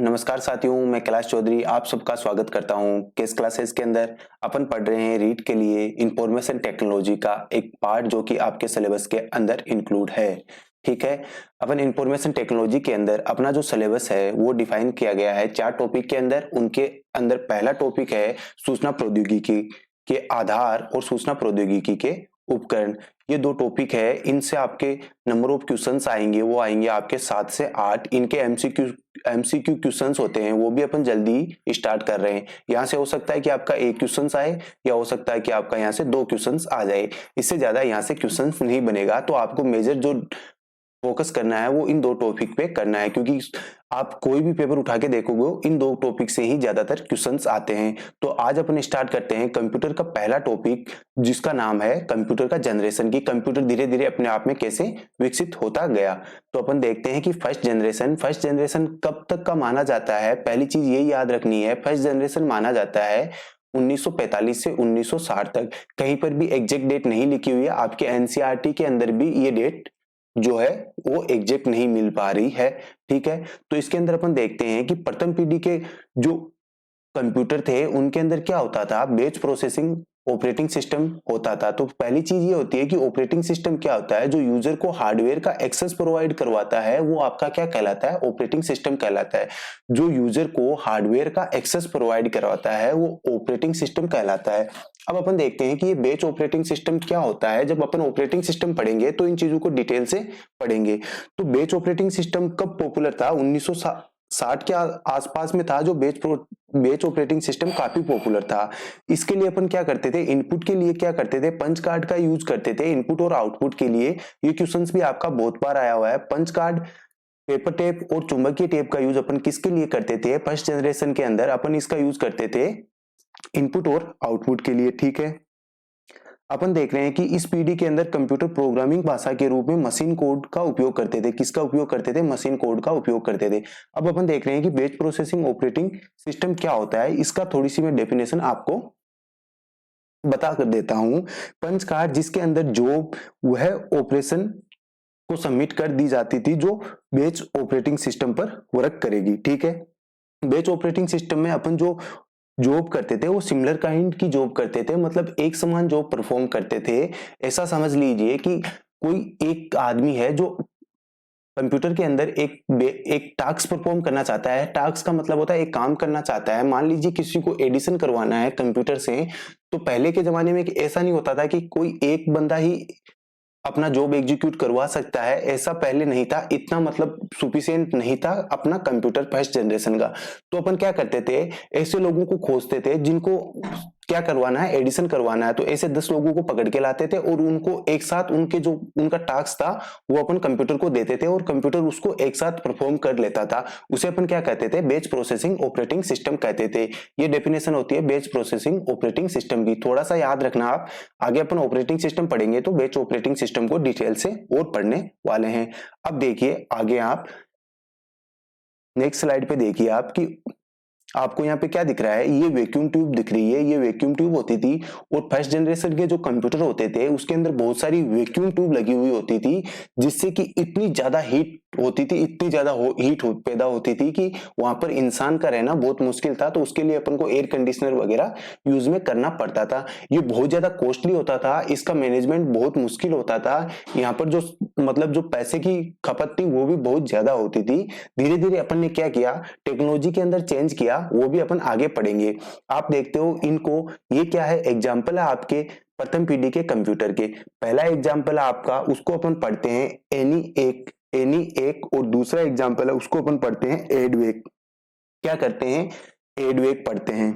नमस्कार साथियों, मैं कैलाश चौधरी आप सबका स्वागत करता हूं। केस क्लासेस के अंदर अपन पढ़ रहे हैं रीड के लिए इंफॉर्मेशन टेक्नोलॉजी का एक पार्ट जो कि आपके सिलेबस के अंदर इंक्लूड है। ठीक है, अपन इंफॉर्मेशन टेक्नोलॉजी के अंदर अपना जो सिलेबस है वो डिफाइन किया गया है 4 टॉपिक के अंदर। उनके अंदर पहला टॉपिक है सूचना प्रौद्योगिकी के आधार और सूचना प्रौद्योगिकी के उपकरण। ये 2 टॉपिक है, इनसे आपके नंबर ऑफ क्वेश्चंस आएंगे, वो आएंगे आपके 7 से 8। इनके एमसीक्यू क्वेश्चंस होते हैं, वो भी अपन जल्दी स्टार्ट कर रहे हैं। यहाँ से हो सकता है कि आपका 1 क्वेश्चंस आए या हो सकता है कि आपका यहाँ से 2 क्वेश्चंस आ जाए। इससे ज्यादा यहाँ से क्वेश्चंस नहीं बनेगा। तो आपको मेजर जो फोकस करना है वो इन 2 टॉपिक पे करना है, क्योंकि आप कोई भी पेपर उठा के देखोगे इन 2 टॉपिक से ही ज्यादातर क्वेश्चंस आते हैं। तो आज अपन स्टार्ट करते हैं कंप्यूटर का पहला टॉपिक, जिसका नाम है कंप्यूटर का जनरेशन की कंप्यूटर धीरे धीरे अपने आप में कैसे विकसित होता गया। तो अपन देखते हैं कि फर्स्ट जनरेशन कब तक का माना जाता है। पहली चीज यही याद रखनी है, फर्स्ट जनरेशन माना जाता है 1945 से 1960 तक। कहीं पर भी एग्जैक्ट डेट नहीं लिखी हुई है, आपके एनसीईआरटी के अंदर भी ये डेट जो है वो एग्जैक्ट नहीं मिल पा रही है। ठीक है, तो इसके अंदर अपन देखते हैं कि प्रथम पीढ़ी के जो कंप्यूटर थे उनके अंदर क्या होता था, बैच प्रोसेसिंग ऑपरेटिंग सिस्टम होता था। तो पहली चीज ये होती है कि ऑपरेटिंग सिस्टम क्या होता है, जो यूजर को हार्डवेयर का एक्सेस प्रोवाइड करवाता है वो आपका क्या कहलाता है, ऑपरेटिंग सिस्टम कहलाता है। जो यूजर को हार्डवेयर का एक्सेस प्रोवाइड करवाता है वो ऑपरेटिंग सिस्टम कहलाता है। अब अपन देखते हैं कि ये बैच ऑपरेटिंग सिस्टम क्या होता है। जब अपन ऑपरेटिंग सिस्टम पढ़ेंगे तो इन चीजों को डिटेल से पढ़ेंगे। तो बैच ऑपरेटिंग सिस्टम कब पॉपुलर था, 1960 के आसपास में था जो बैच ऑपरेटिंग सिस्टम काफी पॉपुलर था। इसके लिए अपन क्या करते थे, इनपुट के लिए क्या करते थे, पंच कार्ड का यूज करते थे इनपुट और आउटपुट के लिए। ये क्वेश्चंस भी आपका बहुत बार आया हुआ है। पंच कार्ड, पेपर टेप और चुंबकीय टेप का यूज अपन किसके लिए करते थे, फर्स्ट जनरेशन के अंदर अपन इसका यूज करते थे इनपुट और आउटपुट के लिए। ठीक है, अपन देख रहे हैं कि इस पीढ़ी के अंदर कंप्यूटर प्रोग्रामिंग भाषा के रूप में मशीन कोड का उपयोग करते थे। किसका उपयोग करते थे, मशीन कोड का उपयोग करते थे। अब अपन देख रहे हैं कि बैच प्रोसेसिंग ऑपरेटिंग सिस्टम क्या होता है, इसका थोड़ी सी मैं डेफिनेशन आपको बता कर देता हूं। पंच कार्ड जिसके अंदर जॉब वह ऑपरेशन को सबमिट कर दी जाती थी जो बैच ऑपरेटिंग सिस्टम पर वर्क करेगी। ठीक है, बैच ऑपरेटिंग सिस्टम में अपन जो जॉब करते थे वो सिमिलर काइंड की जॉब करते थे, मतलब एक समान जॉब परफॉर्म करते थे। ऐसा समझ लीजिए कि कोई एक आदमी है जो कंप्यूटर के अंदर एक टास्क परफॉर्म करना चाहता है। टास्क का मतलब होता है एक काम करना चाहता है। मान लीजिए किसी को एडिशन करवाना है कंप्यूटर से, तो पहले के जमाने में ऐसा नहीं होता था कि कोई एक बंदा ही अपना जॉब एग्जीक्यूट करवा सकता है, ऐसा पहले नहीं था। इतना मतलब सुफिशियंट नहीं था अपना कंप्यूटर फर्स्ट जनरेशन का। तो अपन क्या करते थे, ऐसे लोगों को खोजते थे जिनको क्या करवाना है, एडिशन करवाना है। तो ऐसे 10 लोगों को पकड़ के लाते थे और उनको एक साथ उनके जो उनका टास्क था वो अपन कंप्यूटर को देते थे और कंप्यूटर उसको एक साथ परफॉर्म कर लेता था। उसे अपन क्या कहते थे, बैच प्रोसेसिंग ऑपरेटिंग सिस्टम कहते थे। ये डेफिनेशन होती है बैच प्रोसेसिंग ऑपरेटिंग सिस्टम की। थोड़ा सा याद रखना आप, आगे अपन ऑपरेटिंग सिस्टम पढ़ेंगे तो बैच ऑपरेटिंग सिस्टम को डिटेल से और पढ़ने वाले हैं। अब देखिए आगे आप नेक्स्ट स्लाइड पे देखिए आप कि आपको यहाँ पे क्या दिख रहा है, ये वैक्यूम ट्यूब दिख रही है। ये वैक्यूम ट्यूब होती थी और फर्स्ट जनरेशन के जो कंप्यूटर होते थे उसके अंदर बहुत सारी वैक्यूम ट्यूब लगी हुई होती थी, जिससे कि इतनी ज्यादा हीट होती थी, इतनी ज्यादा हीट पैदा होती थी कि वहां पर इंसान का रहना बहुत मुश्किल था। तो उसके लिए अपन को एयर कंडीशनर वगैरह यूज में करना पड़ता था। ये बहुत ज्यादा कॉस्टली होता था, इसका मैनेजमेंट बहुत मुश्किल होता था। यहाँ पर जो मतलब जो पैसे की खपत थी वो भी बहुत ज्यादा होती थी। धीरे धीरे अपन ने क्या किया, टेक्नोलॉजी के अंदर चेंज किया, वो भी अपन आगे पढ़ेंगे। आप देखते हो इनको, ये क्या है, एग्जाम्पल है आपके प्रथम पीढ़ी के कंप्यूटर के। पहला एग्जाम्पल है आपका, उसको अपन पढ़ते हैं एनी एक और दूसरा एग्जाम्पल है उसको अपन पढ़ते हैं एडवेक। क्या करते हैं, एडवेक पढ़ते हैं।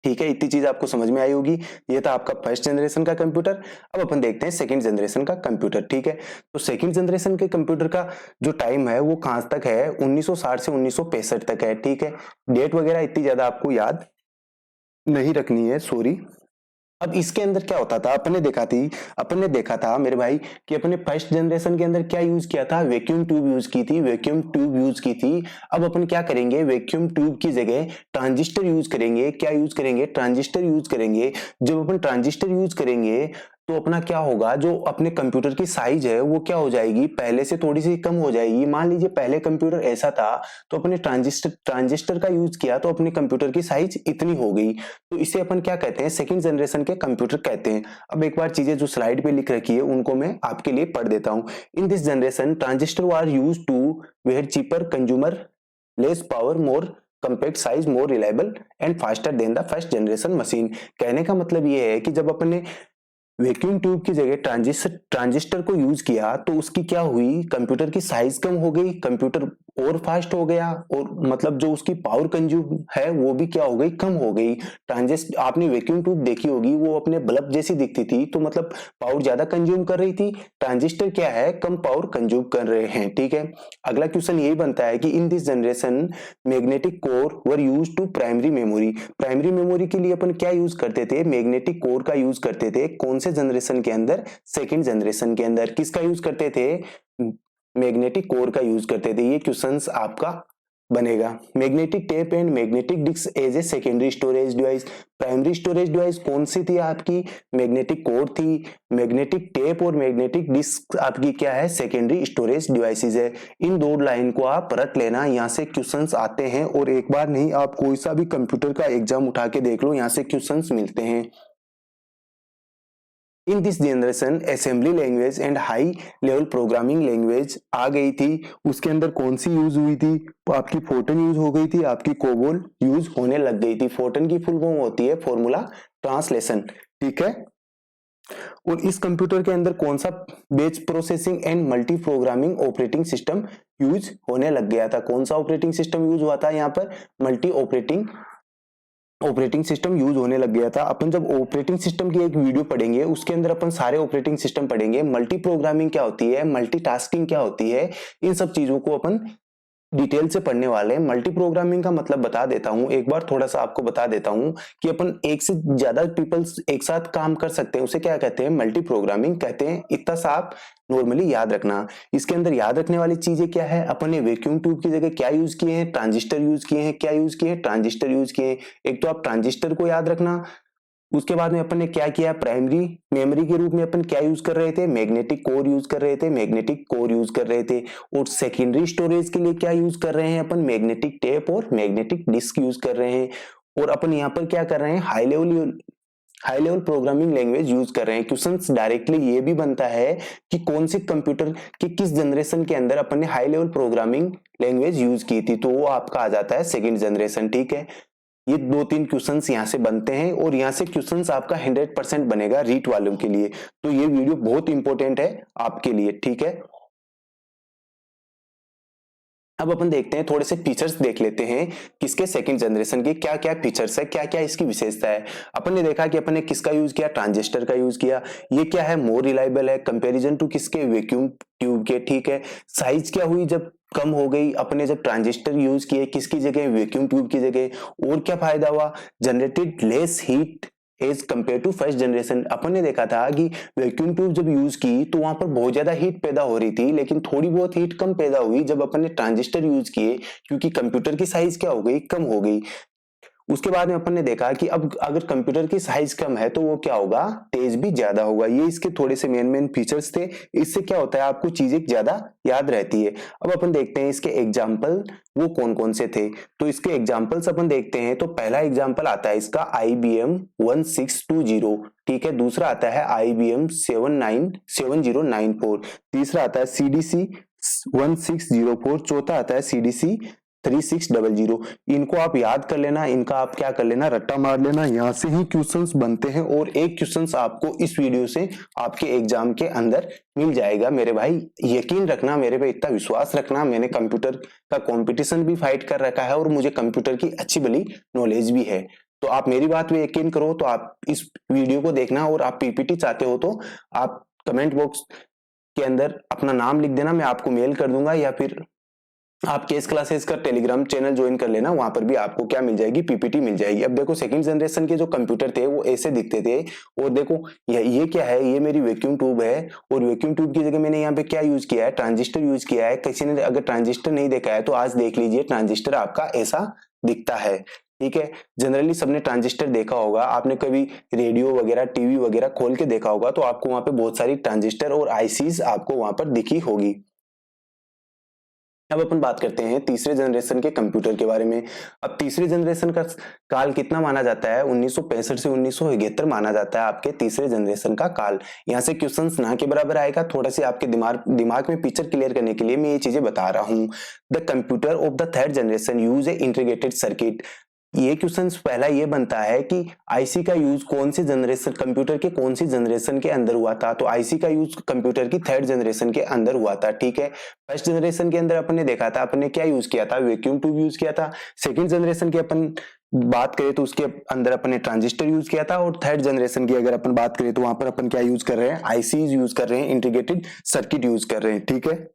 ठीक है, इतनी चीज आपको समझ में आई होगी। ये था आपका फर्स्ट जनरेशन का कंप्यूटर। अब अपन देखते हैं सेकंड जनरेशन का कंप्यूटर। ठीक है, तो सेकंड जनरेशन के कंप्यूटर का जो टाइम है वो कहां तक है, 1960 से 1965 तक है। ठीक है, डेट वगैरह इतनी ज्यादा आपको याद नहीं रखनी है, सॉरी। अब इसके अंदर क्या होता था, अपन ने देखा था मेरे भाई कि अपने फर्स्ट जनरेशन के अंदर क्या यूज किया था, वैक्यूम ट्यूब यूज की थी। अब अपन क्या करेंगे, वैक्यूम ट्यूब की जगह ट्रांजिस्टर यूज करेंगे। क्या यूज करेंगे, ट्रांजिस्टर यूज करेंगे। जब अपन ट्रांजिस्टर यूज करेंगे तो अपना क्या होगा, जो अपने कंप्यूटर की साइज है वो क्या हो जाएगी, पहले से थोड़ी सी कम हो जाएगी। मान लीजिए पहले कंप्यूटर ऐसा था, तो अपने ट्रांजिस्टर का यूज किया तो अपने कंप्यूटर की साइज इतनी हो गई, तो इसे अपन क्या कहते हैं, सेकंड जनरेशन के कंप्यूटर कहते हैं। अब एक बार चीजें जो स्लाइड पे लिख रखी है उनको मैं आपके लिए पढ़ देता हूँ। In this generation transistor were used to were cheaper consumer, less power, more compact size, more reliable and faster than the first generation machine. कहने का मतलब ये है कि जब अपन ने वैक्यूम ट्यूब की जगह ट्रांजिस्टर को यूज किया तो उसकी क्या हुई, कंप्यूटर की साइज कम हो गई, कंप्यूटर और फास्ट हो गया, और मतलब जो उसकी पावर कंज्यूम है वो भी क्या हो गई, कम हो गई। ट्रांजिस्टर, आपने वैक्यूम ट्यूब देखी होगी, वो अपने बल्ब जैसी दिखती थी, तो मतलब पावर ज्यादा कंज्यूम कर रही थी। ट्रांजिस्टर क्या है, कम पावर कंज्यूम कर रहे हैं। ठीक है, अगला क्वेश्चन यही बनता है कि in this generation magnetic core were used to primary memory. Primary memory के लिए अपन क्या यूज करते थे, मैग्नेटिक कोर का यूज करते थे। कौन से जनरेशन के अंदर, सेकंड जनरेशन के अंदर। किसका यूज करते थे, मैग्नेटिक कोर का यूज करते थे। ये क्वेश्चंस आपका बनेगा। Magnetic tape and magnetic disk as a secondary storage device. Primary storage device कौन सी थी आपकी, मैग्नेटिक कोर थी। मैग्नेटिक टेप और मैग्नेटिक डिस्क आपकी क्या है, सेकेंडरी स्टोरेज डिवाइसेस है। इन दो लाइन को आप रट लेना, यहाँ से क्वेश्चंस आते हैं, और एक बार नहीं, आप कोई सा भी कंप्यूटर का एग्जाम उठा के देख लो, यहाँ से क्वेश्चंस मिलते हैं। In this generation assembly language and high level programming language आ गई थी। उसके अंदर कौन सी यूज हुई थी, आपकी फोर्टन यूज हो गई थी, आपकी कोबोल यूज होने लग गई थी। फोर्टन की फुल फॉर्म होती है फॉर्मूला ट्रांसलेशन। ठीक है, और इस कंप्यूटर के अंदर कौन सा बेच processing and multi programming operating system use होने लग गया था। कौन सा ऑपरेटिंग सिस्टम यूज हुआ था यहाँ पर, मल्टी ऑपरेटिंग सिस्टम यूज होने लग गया था। अपन जब ऑपरेटिंग सिस्टम की एक वीडियो पढ़ेंगे उसके अंदर अपन सारे ऑपरेटिंग सिस्टम पढ़ेंगे, मल्टी प्रोग्रामिंग क्या होती है, मल्टीटास्किंग क्या होती है, इन सब चीजों को अपन डिटेल से पढ़ने वाले हैं। मल्टी प्रोग्रामिंग का मतलब बता देता हूं, एक बार थोड़ा सा आपको बता देता हूं कि अपन एक से ज्यादा पीपल्स एक साथ काम कर सकते हैं, उसे क्या कहते हैं, मल्टी प्रोग्रामिंग कहते हैं। इतना सा आप नॉर्मली याद रखना। इसके अंदर याद रखने वाली चीजें क्या है, अपन ने वैक्यूम ट्यूब की जगह क्या यूज किए हैं, ट्रांजिस्टर यूज किए हैं। क्या यूज किए हैं, ट्रांजिस्टर यूज किए हैं। एक तो आप ट्रांजिस्टर को याद रखना। उसके बाद में अपन ने क्या किया, प्राइमरी मेमोरी के रूप में अपन क्या यूज कर रहे थे, मैग्नेटिक कोर यूज कर रहे थे, मैग्नेटिक कोर यूज कर रहे थे। और सेकेंडरी स्टोरेज के लिए क्या यूज कर रहे हैं अपन, मैग्नेटिक टेप और मैग्नेटिक डिस्क यूज कर रहे हैं। और अपन यहाँ पर क्या कर रहे हैं, high level programming language use कर रहे हैं। क्वेश्चंस डायरेक्टली ये भी बनता है कि कौन से कंप्यूटर के किस जनरेशन के अंदर अपन ने high level programming language use की थी, तो वो आपका आ जाता है सेकंड जनरेशन। ठीक है, ये 2-3 क्वेश्चंस यहाँ से बनते हैं, और यहाँ से क्वेश्चंस आपका 100% बनेगा रीट वालों के लिए। तो ये वीडियो बहुत इंपॉर्टेंट है आपके लिए। ठीक है, अब अपन देखते हैं, थोड़े से फीचर्स देख लेते हैं किसके, सेकंड जनरेशन के क्या क्या फीचर्स है, क्या क्या इसकी विशेषता है। अपन ने देखा कि अपन ने किसका यूज किया, ट्रांजिस्टर का यूज किया। ये क्या है, मोर रिलायबल है कंपैरिजन टू किसके, वैक्यूम ट्यूब के। ठीक है, साइज क्या हुई जब कम हो गई, अपने जब ट्रांजिस्टर यूज किए किसकी जगह, वैक्यूम ट्यूब की जगह। और क्या फायदा हुआ, generated less heat as compare to first generation. अपन ने देखा था कि वैक्यूम ट्यूब जब यूज की तो वहां पर बहुत ज्यादा हीट पैदा हो रही थी, लेकिन थोड़ी बहुत हीट कम पैदा हुई जब अपन ने ट्रांजिस्टर यूज किए, क्योंकि कंप्यूटर की साइज क्या हो गई, कम हो गई। उसके बाद में अपन ने देखा कि अब अगर कंप्यूटर की साइज कम है तो वो क्या होगा, तेज भी ज्यादा होगा। ये इसके थोड़े से मेन मेन फीचर्स थे। इससे क्या होता है, आपको चीजें ज्यादा याद रहती है। अब अपन देखते हैं इसके एग्जाम्पल वो कौन कौन से थे। तो इसके एग्जाम्पल्स अपन देखते हैं, तो पहला एग्जाम्पल आता है इसका IBM 1620। ठीक है, दूसरा आता है IBM 7094। तीसरा आता है CDC 1604। चौथा आता है CDC 3600। इनको आप याद कर लेना, इनका आप क्या कर लेना, रट्टा मार लेना। यहाँ से ही क्वेश्चंस बनते हैं, और एक क्वेश्चंस आपको इस वीडियो से आपके एग्जाम के अंदर मिल जाएगा। मेरे भाई यकीन रखना, मेरे पे इतना विश्वास रखना, मैंने कंप्यूटर का कंपटीशन भी फाइट कर रखा है और मुझे कंप्यूटर की अच्छी भली नॉलेज भी है। तो आप मेरी बात पे यकीन करो, तो आप इस वीडियो को देखना, और आप PPT चाहते हो तो आप कमेंट बॉक्स के अंदर अपना नाम लिख देना, मैं आपको मेल कर दूंगा, या फिर आप केस क्लासेस का टेलीग्राम चैनल ज्वाइन कर लेना, वहां पर भी आपको क्या मिल जाएगी, PPT मिल जाएगी। अब देखो, सेकंड जनरेशन के जो कंप्यूटर थे वो ऐसे दिखते थे। और देखो ये क्या है, ये मेरी वैक्यूम ट्यूब है, और वैक्यूम ट्यूब की जगह मैंने यहाँ पे क्या यूज किया है, ट्रांजिस्टर यूज किया है। किसी ने अगर ट्रांजिस्टर नहीं देखा है तो आज देख लीजिए, ट्रांजिस्टर आपका ऐसा दिखता है। ठीक है। जनरली सबने ट्रांजिस्टर देखा होगा, आपने कभी रेडियो वगैरह टीवी वगैरह खोल के देखा होगा तो आपको वहां पे बहुत सारी ट्रांजिस्टर और आईसीज आपको वहां पर दिखी होगी। अब अपन बात करते हैं तीसरे जनरेशन के कंप्यूटर के बारे में। अब तीसरे जनरेशन का काल कितना माना जाता है, 1965 से 1971 माना जाता है आपके तीसरे जनरेशन का काल। यहाँ से क्वेश्चंस ना के बराबर आएगा, थोड़ा सी आपके दिमाग में पिक्चर क्लियर करने के लिए मैं ये चीजें बता रहा हूँ। The computer of the third generation use A integrated circuit. ये क्वेश्चन पहला ये बनता है कि आईसी का यूज कौन सी जनरेशन, कंप्यूटर के कौन सी जनरेशन के अंदर हुआ था, तो आईसी का यूज कंप्यूटर की थर्ड जनरेशन के अंदर हुआ था। ठीक है, फर्स्ट जनरेशन के अंदर अपन ने देखा था, अपन ने क्या यूज किया था, वैक्यूम ट्यूब यूज किया था। सेकंड जनरेशन की अपन बात करें तो उसके अंदर अपन ने ट्रांजिस्टर यूज किया था, और थर्ड जनरेशन की अगर अपन बात करें तो वहां पर अपन क्या यूज कर रहे हैं, आईसी यूज कर रहे हैं, इंटीग्रेटेड सर्किट यूज कर रहे हैं। ठीक है,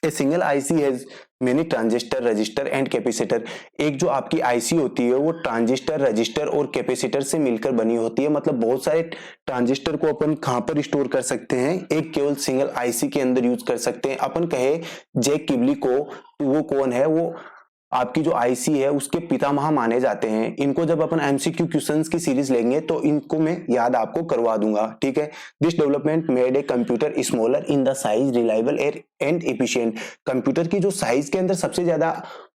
a single IC has many transistor, register and capacitor. एक जो आपकी आईसी होती है वो ट्रांजिस्टर, रजिस्टर और कैपेसिटर से मिलकर बनी होती है। मतलब बहुत सारे ट्रांजिस्टर को अपन कहां पर स्टोर कर सकते हैं, एक केवल सिंगल आईसी के अंदर यूज कर सकते हैं। अपन कहे जैक किबली को, तो वो कौन है, वो आपकी जो आईसी है उसके पितामह माने जाते हैं। इनको जब अपन एमसीक्यू क्वेश्चंस की सीरीज लेंगे तो इनको मैं याद आपको करवा दूंगा। ठीक है, this development made a computer smaller in the size, reliable and efficient. Computer की जो साइज के अंदर सबसे ज्यादा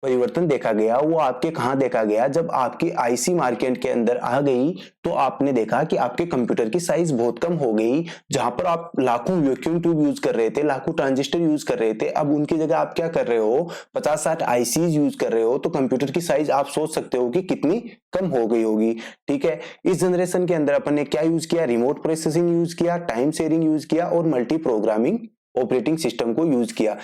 परिवर्तन देखा गया वो आपके कहां देखा गया, जब आपकी आईसी मार्केट के अंदर आ गई तो आपने देखा कि आपके कंप्यूटर की साइज बहुत कम हो गई। जहां पर आप लाखों वैक्यूम ट्यूब यूज कर रहे थे, लाखों ट्रांजिस्टर यूज कर रहे थे, अब उनकी जगह आप क्या कर रहे हो, 50-60 आईसीज यूज कर रहे हो, तो कंप्यूटर की साइज आप सोच सकते हो कि कितनी कम हो गई होगी। ठीक है, इस जनरेशन के अंदर अपन ने क्या यूज किया, रिमोट प्रोसेसिंग यूज किया, टाइम शेयरिंग यूज किया और मल्टी प्रोग्रामिंग ऑपरेटिंग सिस्टम को यूज किया।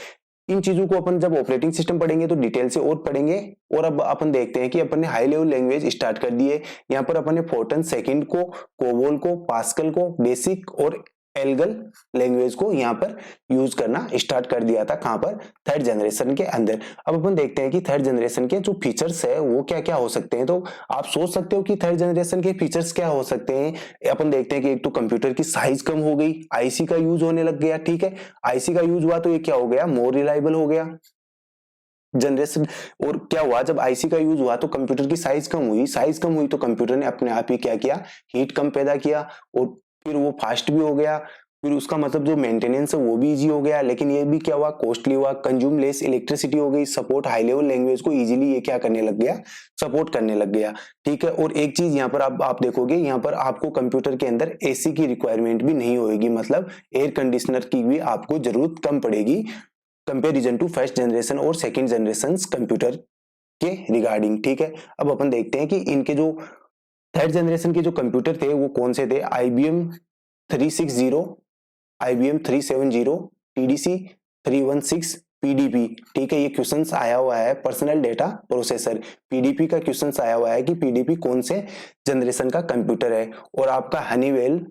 इन चीजों को अपन जब ऑपरेटिंग सिस्टम पढ़ेंगे तो डिटेल से और पढ़ेंगे। और अब अपन देखते हैं कि अपन ने हाई लेवल लैंग्वेज स्टार्ट कर दिए। यहाँ पर अपन ने फोर्टन सेकंड को, कोबोल को, पास्कल को, बेसिक और एल्गल लैंग्वेज को यहाँ पर यूज करना स्टार्ट कर दिया था। कहां पर, थर्ड जनरेशन के अंदर। अब अपन देखते हैं कि थर्ड जनरेशन के जो फीचर्स है वो क्या क्या हो सकते हैं। तो आप सोच सकते हो कि थर्ड जनरेशन के फीचर्स क्या हो सकते हैं। अपन देखते हैं कि एक तो कंप्यूटर की साइज कम हो गई, आईसी का यूज होने लग गया। ठीक है, आईसी का यूज हुआ तो ये क्या हो गया, मोर रिलायबल हो गया जनरेशन। और क्या हुआ, जब आईसी का यूज हुआ तो कंप्यूटर की साइज कम हुई, साइज कम हुई तो कंप्यूटर ने अपने आप ही क्या किया, हीट कम पैदा किया, और फिर वो फास्ट भी हो गया। फिर उसका मतलब जो मेंटेनेंस है वो भी इजी हो गया, लेकिन ये भी क्या हुआ, कॉस्टली हुआ, कंज्यूम लेस इलेक्ट्रिसिटी हो गई, सपोर्ट हाई लेवल लैंग्वेज को इजीली ये क्या करने लग गया, सपोर्ट करने लग गया। ठीक है, और एक चीज यहाँ पर आप देखोगे, यहाँ पर आपको कंप्यूटर के अंदर एसी की रिक्वायरमेंट भी नहीं होगी, मतलब एयर कंडीशनर की भी आपको जरूरत कम पड़ेगी कंपेरिजन टू फर्स्ट जनरेशन और सेकंड जनरेशन कंप्यूटर के रिगार्डिंग। ठीक है, अब अपन देखते हैं कि इनके जो थर्ड जनरेशन के जो कंप्यूटर थे वो कौन से थे, IBM 360, IBM 370, TDC 316, PDP। ठीक है, ये क्वेश्चंस आया हुआ है, पर्सनल डेटा प्रोसेसर PDP का क्वेश्चंस आया हुआ है कि PDP कौन से जनरेशन का कंप्यूटर है। और आपका हनीवेल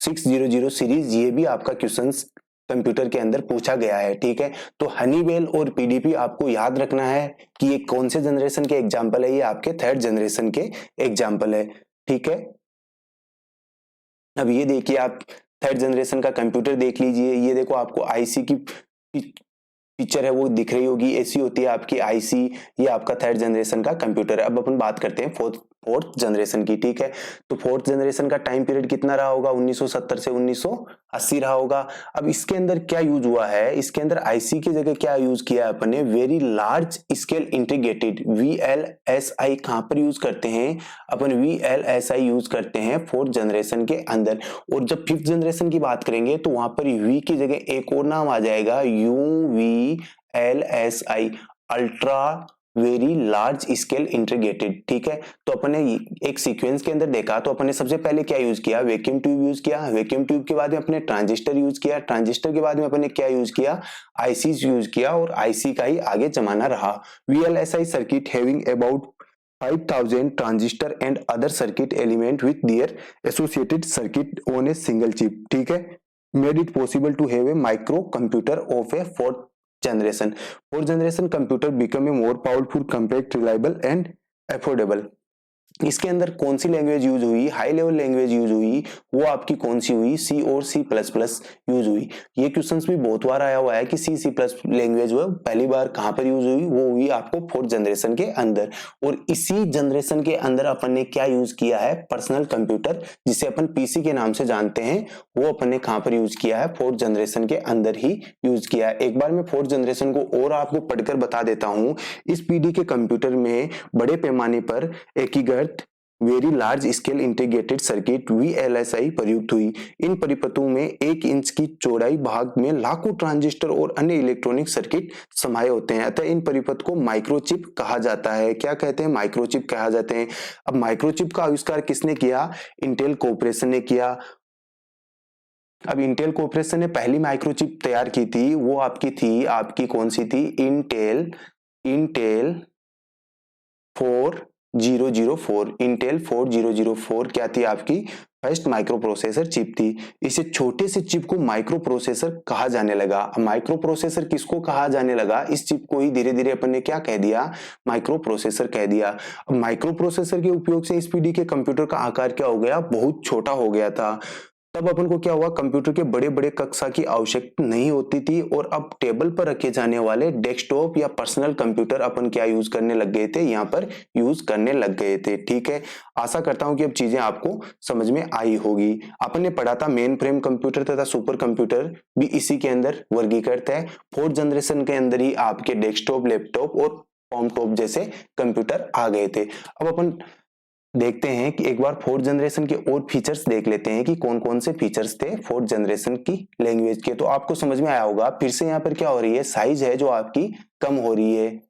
600 सीरीज, ये भी आपका क्वेश्चंस कंप्यूटर के अंदर पूछा गया है। ठीक है, तो हनीवेल और PDP आपको याद रखना है कि ये कौन से जनरेशन के एग्जाम्पल है, ये आपके थर्ड जनरेशन के एग्जाम्पल है। ठीक है, अब ये देखिए, आप थर्ड जनरेशन का कंप्यूटर देख लीजिए। ये देखो आपको आईसी की पिक्चर है वो दिख रही होगी, ऐसी होती है आपकी आईसी। ये आपका थर्ड जनरेशन का कंप्यूटर है। अब अपन बात करते हैं फोर्थ जनरेशन की। ठीक है, तो फोर्थ जनरेशन का टाइम पीरियड कितना रहा होगा, 1970 से 1980 रहा होगा। अब इसके अंदर क्या यूज हुआ है, इसके अंदर आईसी की जगह क्या यूज किया है अपन ने, very large scale integrated, VLSI। कहां पर यूज करते हैं अपन, VLSI यूज करते हैं फोर्थ जनरेशन के अंदर। और जब फिफ्थ जनरेशन की बात करेंगे तो वहां पर वी की जगह एक और नाम आ जाएगा, UVLSI, ultra very large scale integrated. ठीक है, तो अपन ने एक सीक्वेंस के अंदर देखा, तो अपन ने सबसे पहले क्या यूज किया, वैक्यूम ट्यूब यूज किया, वैक्यूम ट्यूब के बाद में अपने ट्रांजिस्टर यूज किया, ट्रांजिस्टर के बाद में अपन ने क्या यूज किया, आईसी यूज किया, और आईसी का ही आगे जमाना रहा। VLSI circuit having about 5000 transistor and other circuit element with their associated circuit on a single chip. ठीक है, made it possible to have a micro computer of a fourth generation. Fourth generation computer become a more powerful, compact, reliable and affordable. इसके अंदर कौन सी language use हुई, high level language use हुई, वो आपकी कौन सी हुई, सी और सी प्लस प्लस यूज हुई। ये क्वेश्चंस भी बहुत बार आया हुआ है कि सी सी प्लस लैंग्वेज वो पहली बार कहां पर यूज हुई, वो हुई आपको फोर्थ जनरेशन के अंदर। और इसी जनरेशन के अंदर अपन ने क्या यूज किया है, पर्सनल कंप्यूटर जिसे अपन पीसी के नाम से जानते हैं, वो अपन ने कहां पर यूज किया है, फोर्थ जनरेशन के अंदर ही यूज किया है। एक बार मैं फोर्थ जनरेशन को और आपको पढ़कर बता देता हूं। इस पीडी के कंप्यूटर में बड़े पैमाने पर एकीकृत very large scale integrated circuit VLSI प्रयुक्त हुई। इन परिपथों में 1 इंच की चौड़ाई भाग में लाखों ट्रांजिस्टर और अन्य इलेक्ट्रॉनिक सर्किट समाये होते हैं, अतः इन परिपथ को माइक्रोचिप कहा जाता है। क्या कहते हैं, माइक्रोचिप कहा जाते हैं। अब माइक्रोचिप का आविष्कार किसने किया, इंटेल कॉर्पोरेशन ने किया। अब इंटेल कॉर्पोरेशन ने पहली माइक्रोचिप तैयार की थी, वो आपकी कौन सी थी, इंटेल 4004। इंटेल 4004 क्या थी, आपकी फर्स्ट माइक्रो प्रोसेसर चिप थी। इसे छोटे से चिप को माइक्रो प्रोसेसर कहा जाने लगा। माइक्रो प्रोसेसर किसको कहा जाने लगा, इस चिप को ही धीरे धीरे अपन ने क्या कह दिया, माइक्रो प्रोसेसर कह दिया। अब माइक्रो प्रोसेसर के उपयोग से इस पीढ़ी के कंप्यूटर का आकार क्या हो गया, बहुत छोटा हो गया था। तब अपन को क्या हुआ, कंप्यूटर के बड़े बड़े कक्षा की आवश्यकता नहीं होती थी और अब टेबल पर रखे जाने वाले डेस्कटॉप या पर्सनल कंप्यूटर अपन क्या यूज करने लग गए थे, यहाँ पर यूज करने लग गए थे। ठीक है, आशा करता हूं कि अब चीजें आपको समझ में आई होगी। अपन ने पढ़ा था मेन फ्रेम कंप्यूटर तथा सुपर कंप्यूटर भी इसी के अंदर वर्गीकृत है। फोर्थ जनरेशन के अंदर ही आपके डेस्कटॉप, लैपटॉप और होम टॉप जैसे कंप्यूटर आ गए थे। अब अपन देखते हैं कि एक बार फोर्थ जनरेशन के और फीचर्स देख लेते हैं कि कौन कौन से फीचर्स थे फोर्थ जनरेशन की लैंग्वेज के। तो आपको समझ में आया होगा, फिर से यहाँ पर क्या हो रही है, साइज है जो आपकी कम हो रही है।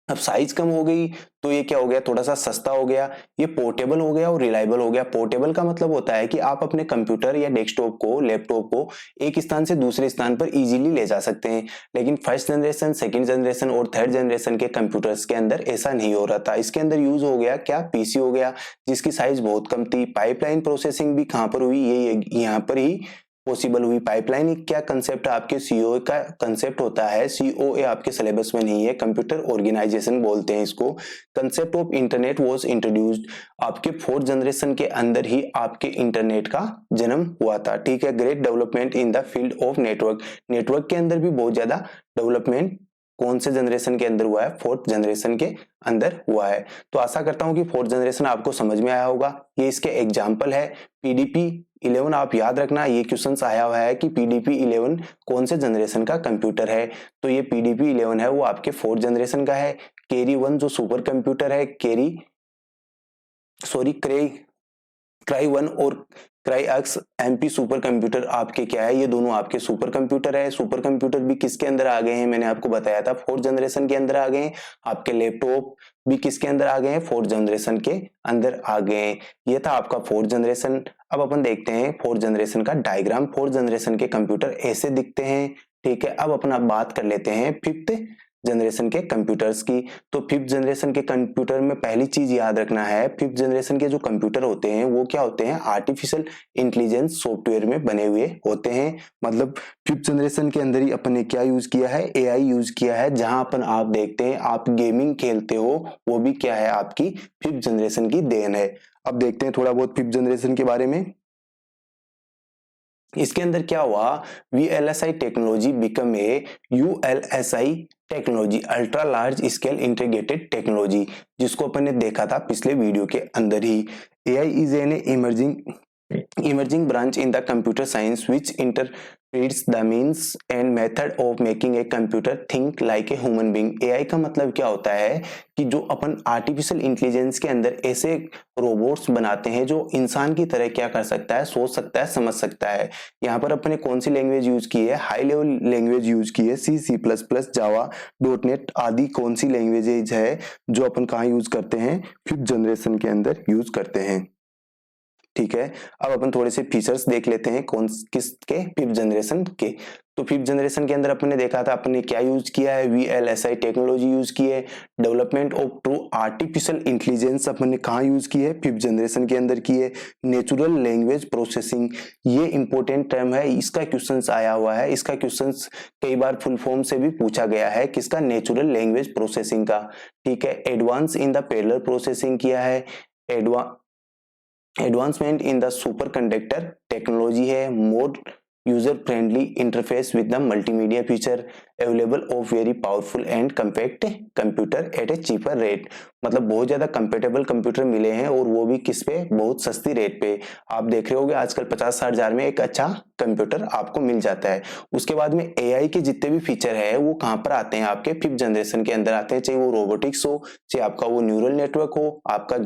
अब साइज कम हो गई तो ये क्या हो गया, थोड़ा सा सस्ता हो गया, ये पोर्टेबल हो गया और रिलायबल हो गया। पोर्टेबल का मतलब होता है कि आप अपने कंप्यूटर या डेस्कटॉप को, लैपटॉप को एक स्थान से दूसरे स्थान पर इजीली ले जा सकते हैं। लेकिन फर्स्ट जनरेशन, सेकंड जनरेशन और थर्ड जनरेशन के कंप्यूटर्स के अंदर ऐसा नहीं हो रहा था। इसके अंदर यूज हो गया क्या, पीसी हो गया, जिसकी साइज बहुत कम थी। पाइपलाइन प्रोसेसिंग भी कहां पर हुई, ये यहाँ पर ही पॉसिबल हुई। पाइपलाइन क्या कंसेप्ट है, आपके सीओए का कंसेप्ट होता है। सीओए आपके सिलेबस में नहीं है, कंप्यूटर ऑर्गेनाइजेशन बोलते हैं इसको। Concept of internet was introduced, आपके फोर्थ जनरेशन के अंदर ही आपके इंटरनेट का जन्म हुआ था। ठीक है, great development in the field of network, network के अंदर भी बहुत ज्यादा डेवलपमेंट कौन से जनरेशन के अंदर हुआ है, फोर्थ जनरेशन के अंदर हुआ है। तो आशा करता हूं कि फोर्थ जनरेशन आपको समझ में आया होगा। ये इसके एग्जाम्पल है। पीडीपी 11 आप याद रखना, ये क्वेश्चन आया हुआ है कि पीडीपी 11 कौन से जनरेशन का कंप्यूटर है। तो ये पीडीपी 11 है वो आपके फोर्थ जनरेशन का है। कैरी 1 जो सुपर कंप्यूटर है, क्राई 1 और cry x MP super computer आपके क्या है, ये दोनों आपके सुपर कंप्यूटर है। सुपर कंप्यूटर भी किसके अंदर आ गए हैं, मैंने आपको बताया था फोर्थ जनरेशन के अंदर आ गए हैं। आपके लैपटॉप भी किसके अंदर आ गए हैं, फोर्थ जनरेशन के अंदर आ गए हैं। ये था आपका फोर्थ जनरेशन। अब अपन देखते हैं फोर्थ जनरेशन का डायग्राम। फोर्थ जनरेशन के कंप्यूटर ऐसे दिखते हैं। ठीक है, अब अपन आप बात कर लेते हैं फिफ्थ जनरेशन के कंप्यूटर्स की। तो फिफ्थ जनरेशन के कंप्यूटर में पहली चीज याद रखना है, फिफ्थ जनरेशन के जो कंप्यूटर होते हैं वो क्या होते हैं, आर्टिफिशियल इंटेलिजेंस सॉफ्टवेयर में बने हुए होते हैं। मतलब फिफ्थ जनरेशन के अंदर ही अपन ने क्या यूज किया है, एआई यूज किया है। जहां अपन आप देखते हैं आप गेमिंग खेलते हो, वो भी क्या है, आपकी फिफ्थ जनरेशन की देन है। अब देखते हैं थोड़ा बहुत फिफ्थ जनरेशन के बारे में। इसके अंदर क्या हुआ, VLSI technology become a ULSI technology, ultra large scale integrated technology, जिसको अपन ने देखा था पिछले वीडियो के अंदर ही। AI is an emerging branch in the computer science which interprets the means and method of making a computer think like a human being। AI का मतलब क्या होता है कि जो अपन आर्टिफिशियल इंटेलिजेंस के अंदर ऐसे रोबोट्स बनाते हैं जो इंसान की तरह क्या कर सकता है, सोच सकता है, समझ सकता है। यहाँ पर अपने कौन सी लैंग्वेज यूज की है, हाई लेवल लैंग्वेज यूज की है। C++, जावा, .NET आदि कौन सी लैंग्वेजेज है जो अपन कहाँ यूज करते हैं, फिफ्थ जनरेशन के अंदर यूज करते हैं। ठीक है। अब अपन थोड़े से फीचर्स देख लेते हैं कौन किसके, फिफ्थ जनरेशन के। तो फिफ्थ जनरेशन के अंदर अपन ने देखा था, अपन ने क्या यूज किया है, VLSI टेक्नोलॉजी यूज की है। Development of true artificial intelligence अपन ने कहाँ यूज की है, फिफ्थ जनरेशन के अंदर की है। नेचुरल लैंग्वेज प्रोसेसिंग, ये इंपॉर्टेंट टर्म है, इसका क्वेश्चंस आया हुआ है, इसका क्वेश्चंस कई बार फुल फॉर्म से भी पूछा गया है, किसका, नेचुरल लैंग्वेज प्रोसेसिंग का। ठीक है। Advance in the parallel processing किया है। Advancement in the superconductor technology है। More user friendly interface with the multimedia feature available of very powerful and compact computer at a cheaper rate. मतलब बहुत ज्यादा compatible computer मिले हैं, और वो भी किस पे, बहुत सस्ती रेट पे। आप देख रहे होगे आजकल 50-60 हजार में एक अच्छा कंप्यूटर आपको मिल जाता है। उसके बाद में AI के जितने भी फीचर है वो कहाँ पर आते हैं, आपके फिफ्थ जनरेशन के अंदर आते हैं, चाहे वो रोबोटिक्स हो, चाहे आपका वो न्यूरल नेटवर्क हो, आपका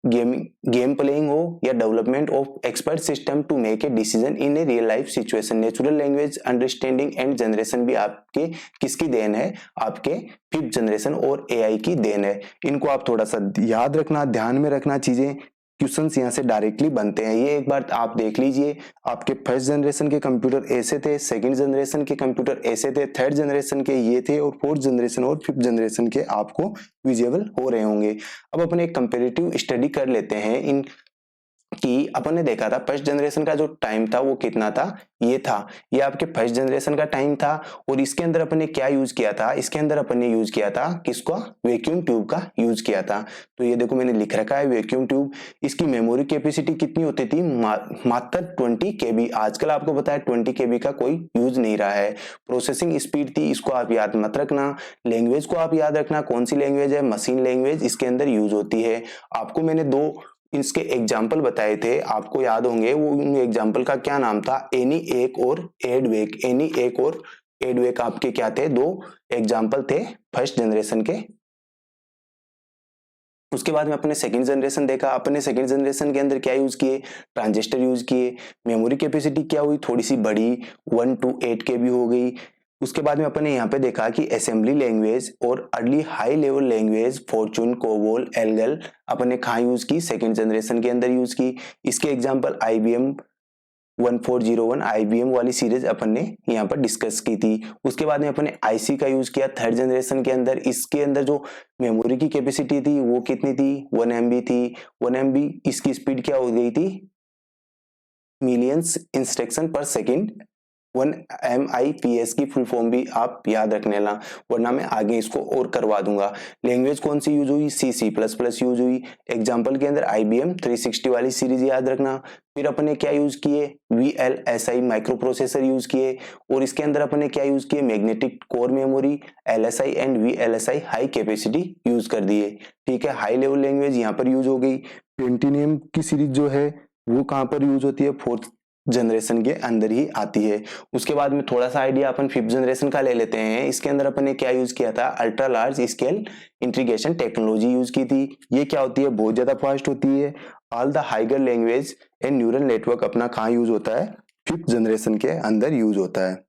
गेम प्लेइंग हो, या development of expert system to make a decision in a real life situation. Natural language understanding and generation भी आपके किसकी देन है, आपके फिफ्थ जनरेशन और AI की देन है। इनको आप थोड़ा सा याद रखना, ध्यान में रखना चीजें, क्वेश्चंस यहाँ से डायरेक्टली बनते हैं। ये एक बार आप देख लीजिए, आपके फर्स्ट जनरेशन के कंप्यूटर ऐसे थे, सेकंड जनरेशन के कंप्यूटर ऐसे थे, थर्ड जनरेशन के ये थे, और फोर्थ जनरेशन और फिफ्थ जनरेशन के आपको विजिबल हो रहे होंगे। अब अपन एक कंपैरेटिव स्टडी कर लेते हैं इन कि अपन ने देखा था फर्स्ट जनरेशन का जो टाइम था वो कितना था, ये था, ये आपके फर्स्ट जनरेशन का टाइम था। और इसके अंदर अपन ने क्या यूज किया था, इसके अंदर अपन ने यूज किया था किसका, वैक्यूम ट्यूब का यूज किया था। तो ये देखो मैंने लिख रखा है वैक्यूम ट्यूब। इसकी मेमोरी कैपेसिटी कितनी होती थी, मात्र 20 KB। आजकल आपको पता है 20 KB का कोई यूज नहीं रहा है। प्रोसेसिंग स्पीड थी, इसको आप याद मत रखना। लैंग्वेज को आप याद रखना, कौन सी लैंग्वेज है, मशीन लैंग्वेज इसके अंदर यूज होती है। आपको मैंने दो इसके एग्जाम्पल बताए थे, आपको याद होंगे, वो एग्जाम्पल का क्या नाम था, एनी एक और एडवेक। एनी एक और एडवेक आपके क्या थे, दो एग्जाम्पल थे फर्स्ट जनरेशन के। उसके बाद में अपने सेकंड जनरेशन देखा, अपने सेकंड जनरेशन के अंदर क्या यूज किए, ट्रांजिस्टर यूज किए। मेमोरी कैपेसिटी क्या हुई, थोड़ी सी बड़ी, 1 to 8 KB हो गई। उसके बाद में अपन ने यहाँ पे देखा कि असेंबली लैंग्वेज और early high level language FORTRAN, COBOL, ALGOL अपन ने कहाँ यूज की, सेकंड जनरेशन के अंदर यूज की। इसके एग्जांपल IBM 1401 IBM वाली सीरीज अपन ने यहाँ पर डिस्कस की थी। उसके बाद में अपन ने IC का यूज किया थर्ड जनरेशन के अंदर। इसके अंदर जो मेमोरी की कैपेसिटी थी वो कितनी थी, 1 MB थी। 1 MB, इसकी स्पीड क्या हो गई थी, मिलियंस इंस्ट्रक्शन पर सेकेंड। 1 MIPS की फुल फॉर्म भी आप याद रखने ला, वरना मैं आगे इसको और करवा दूंगा। लैंग्वेज कौन सी यूज हुई, C++ यूज हुई। एग्जांपल के अंदर IBM 360 वाली सीरीज याद रखना। फिर अपन ने क्या यूज किए, VLSI माइक्रो प्रोसेसर यूज किए। और इसके अंदर अपन ने क्या यूज किए, magnetic core memory, LSI and VLSI high capacity use कर दिए। ठीक है, हाई लेवल लैंग्वेज यहाँ पर यूज हो गई। पेंटिनियम की सीरीज जो है वो कहाँ पर यूज होती है, फोर्थ जनरेशन के अंदर ही आती है। उसके बाद में थोड़ा सा आइडिया अपन फिफ्थ जनरेशन का ले लेते हैं। इसके अंदर अपन ने क्या यूज किया था, ultra large scale integration technology use की थी। ये क्या होती है, बहुत ज्यादा फास्ट होती है। All the higher language and neural network अपना कहाँ यूज होता है, फिफ्थ जनरेशन के अंदर यूज होता है।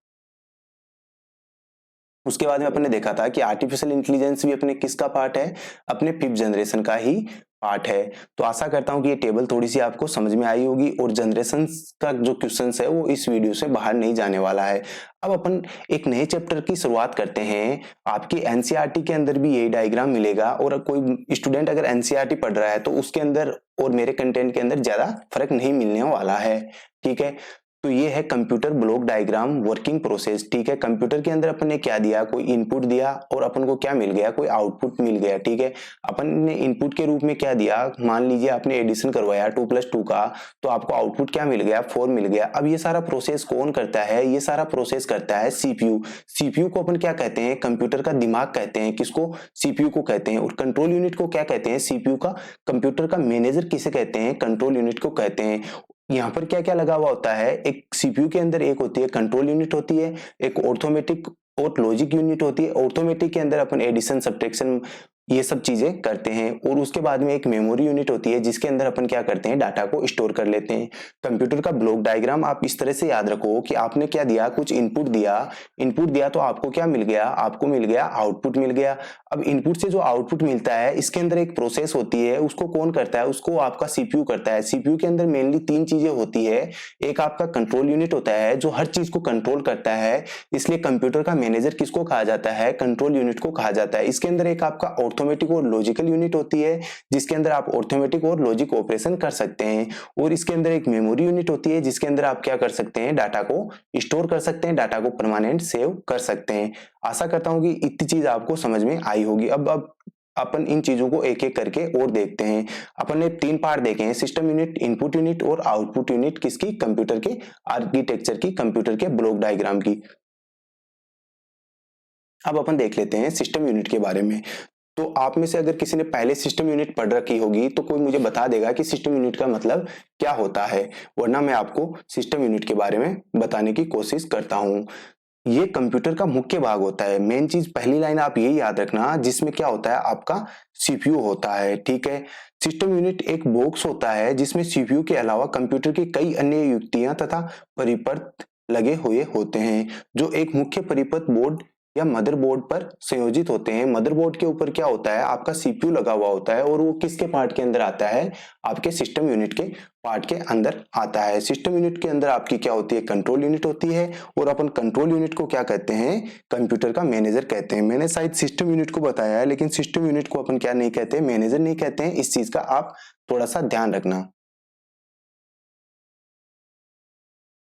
उसके बाद में अपन ने देखा था कि आर्टिफिशियल इंटेलिजेंस भी अपने किसका पार्ट है, अपने फिफ्थ जनरेशन का ही पार्ट है। तो आशा करता हूं कि ये टेबल थोड़ी सी आपको समझ में आई होगी, और जनरेशन का जो क्वेश्चंस है वो इस वीडियो से बाहर नहीं जाने वाला है। अब अपन एक नए चैप्टर की शुरुआत करते हैं। आपकी एनसीईआरटी के अंदर भी यही डायग्राम मिलेगा, और कोई स्टूडेंट अगर एनसीईआरटी पढ़ रहा है तो उसके अंदर और मेरे कंटेंट के अंदर ज्यादा फर्क नहीं मिलने वाला है। ठीक है, तो ये है computer block diagram working process. ठीक है, कंप्यूटर के अंदर अपन ने क्या दिया, कोई इनपुट दिया और अपन को क्या मिल गया, कोई आउटपुट मिल गया। ठीक है, अपन ने इनपुट के रूप में क्या दिया, मान लीजिए आपने एडिशन करवाया 2+2 का, तो आपको आउटपुट क्या मिल गया, 4 मिल गया। अब ये सारा प्रोसेस कौन करता है, ये सारा प्रोसेस करता है सीपीयू। सीपीयू को अपन क्या कहते हैं, कंप्यूटर का दिमाग कहते हैं। किसको, सीपीयू को कहते हैं। और कंट्रोल यूनिट को क्या कहते हैं, सीपीयू का, कंप्यूटर का मैनेजर किसे कहते हैं, कंट्रोल यूनिट को कहते हैं। यहाँ पर क्या क्या लगा हुआ होता है, एक सीपीयू के अंदर एक होती है कंट्रोल यूनिट होती है, एक ऑर्थोमेटिक और लॉजिक यूनिट होती है। ऑर्थोमेटिक के अंदर अपन एडिशन, सब्ट्रैक्शन ये सब चीजें करते हैं। और उसके बाद में एक मेमोरी यूनिट होती है जिसके अंदर अपन क्या करते हैं, डाटा को स्टोर कर लेते हैं। कंप्यूटर का ब्लॉक डायग्राम आप इस तरह से याद रखो कि आपने क्या दिया, कुछ इनपुट दिया तो आपको क्या मिल गया, आपको मिल गया आउटपुट मिल गया। अब इनपुट से जो आउटपुट मिलता है इसके अंदर एक प्रोसेस होती है, उसको कौन करता है, उसको आपका सीपीयू करता है। सीपीयू के अंदर मेनली तीन चीजें होती है। एक आपका कंट्रोल यूनिट होता है जो हर चीज को कंट्रोल करता है, इसलिए कंप्यूटर का मैनेजर किसको कहा जाता है, कंट्रोल यूनिट को कहा जाता है। इसके अंदर एक आपका ऑर्थोमेटिक और लॉजिकल यूनिट होती है जिसके अंदर आप ऑर्थोमेटिक और लॉजिक ऑपरेशन कर सकते हैं। और इसके अंदर एक मेमोरी यूनिट होती है जिसके अंदर आप क्या कर सकते हैं, डाटा को स्टोर कर सकते हैं, डाटा को परमानेंट सेव कर सकते हैं। आशा करता हूं कि इतनी चीज आपको समझ में आई होगी। अब अपन इन चीजों को एक एक करके और देखते हैं। अपन ने तीन पार्ट देखे हैं, सिस्टम यूनिट, इनपुट यूनिट और आउटपुट यूनिट, किसकी, कंप्यूटर के आर्किटेक्चर की, कंप्यूटर के ब्लॉक डायग्राम की। अब अपन देख लेते हैं सिस्टम यूनिट के बारे में। तो आप में से अगर किसी ने पहले सिस्टम यूनिट पढ़ रखी होगी तो कोई मुझे बता देगा कि सिस्टम यूनिट का मतलब क्या होता है, वरना मैं आपको सिस्टम यूनिट के बारे में बताने की कोशिश करता हूं। ये कंप्यूटर का मुख्य भाग होता है। मेन चीज पहली लाइन आप यही याद रखना, जिसमें क्या होता है, आपका सीपीयू होता है, ठीक है। सिस्टम यूनिट एक बॉक्स होता है जिसमें सीपीयू के अलावा कंप्यूटर की कई अन्य युक्तियां तथा परिपथ लगे हुए होते हैं, जो एक मुख्य परिपथ बोर्ड या मदरबोर्ड पर संयोजित होते हैं। मदरबोर्ड के ऊपर क्या होता है, आपका सीपीयू लगा हुआ होता है, और वो किसके पार्ट के अंदर आता है, आपके सिस्टम यूनिट के पार्ट के अंदर आता है। सिस्टम यूनिट के अंदर आपकी क्या होती है, कंट्रोल यूनिट होती है, और अपन कंट्रोल यूनिट को क्या कहते हैं, कंप्यूटर का मैनेजर कहते हैं। मैंने शायद सिस्टम यूनिट को बताया है, लेकिन सिस्टम यूनिट को अपन क्या नहीं कहते, मैनेजर नहीं कहते हैं। इस चीज का आप थोड़ा सा ध्यान रखना।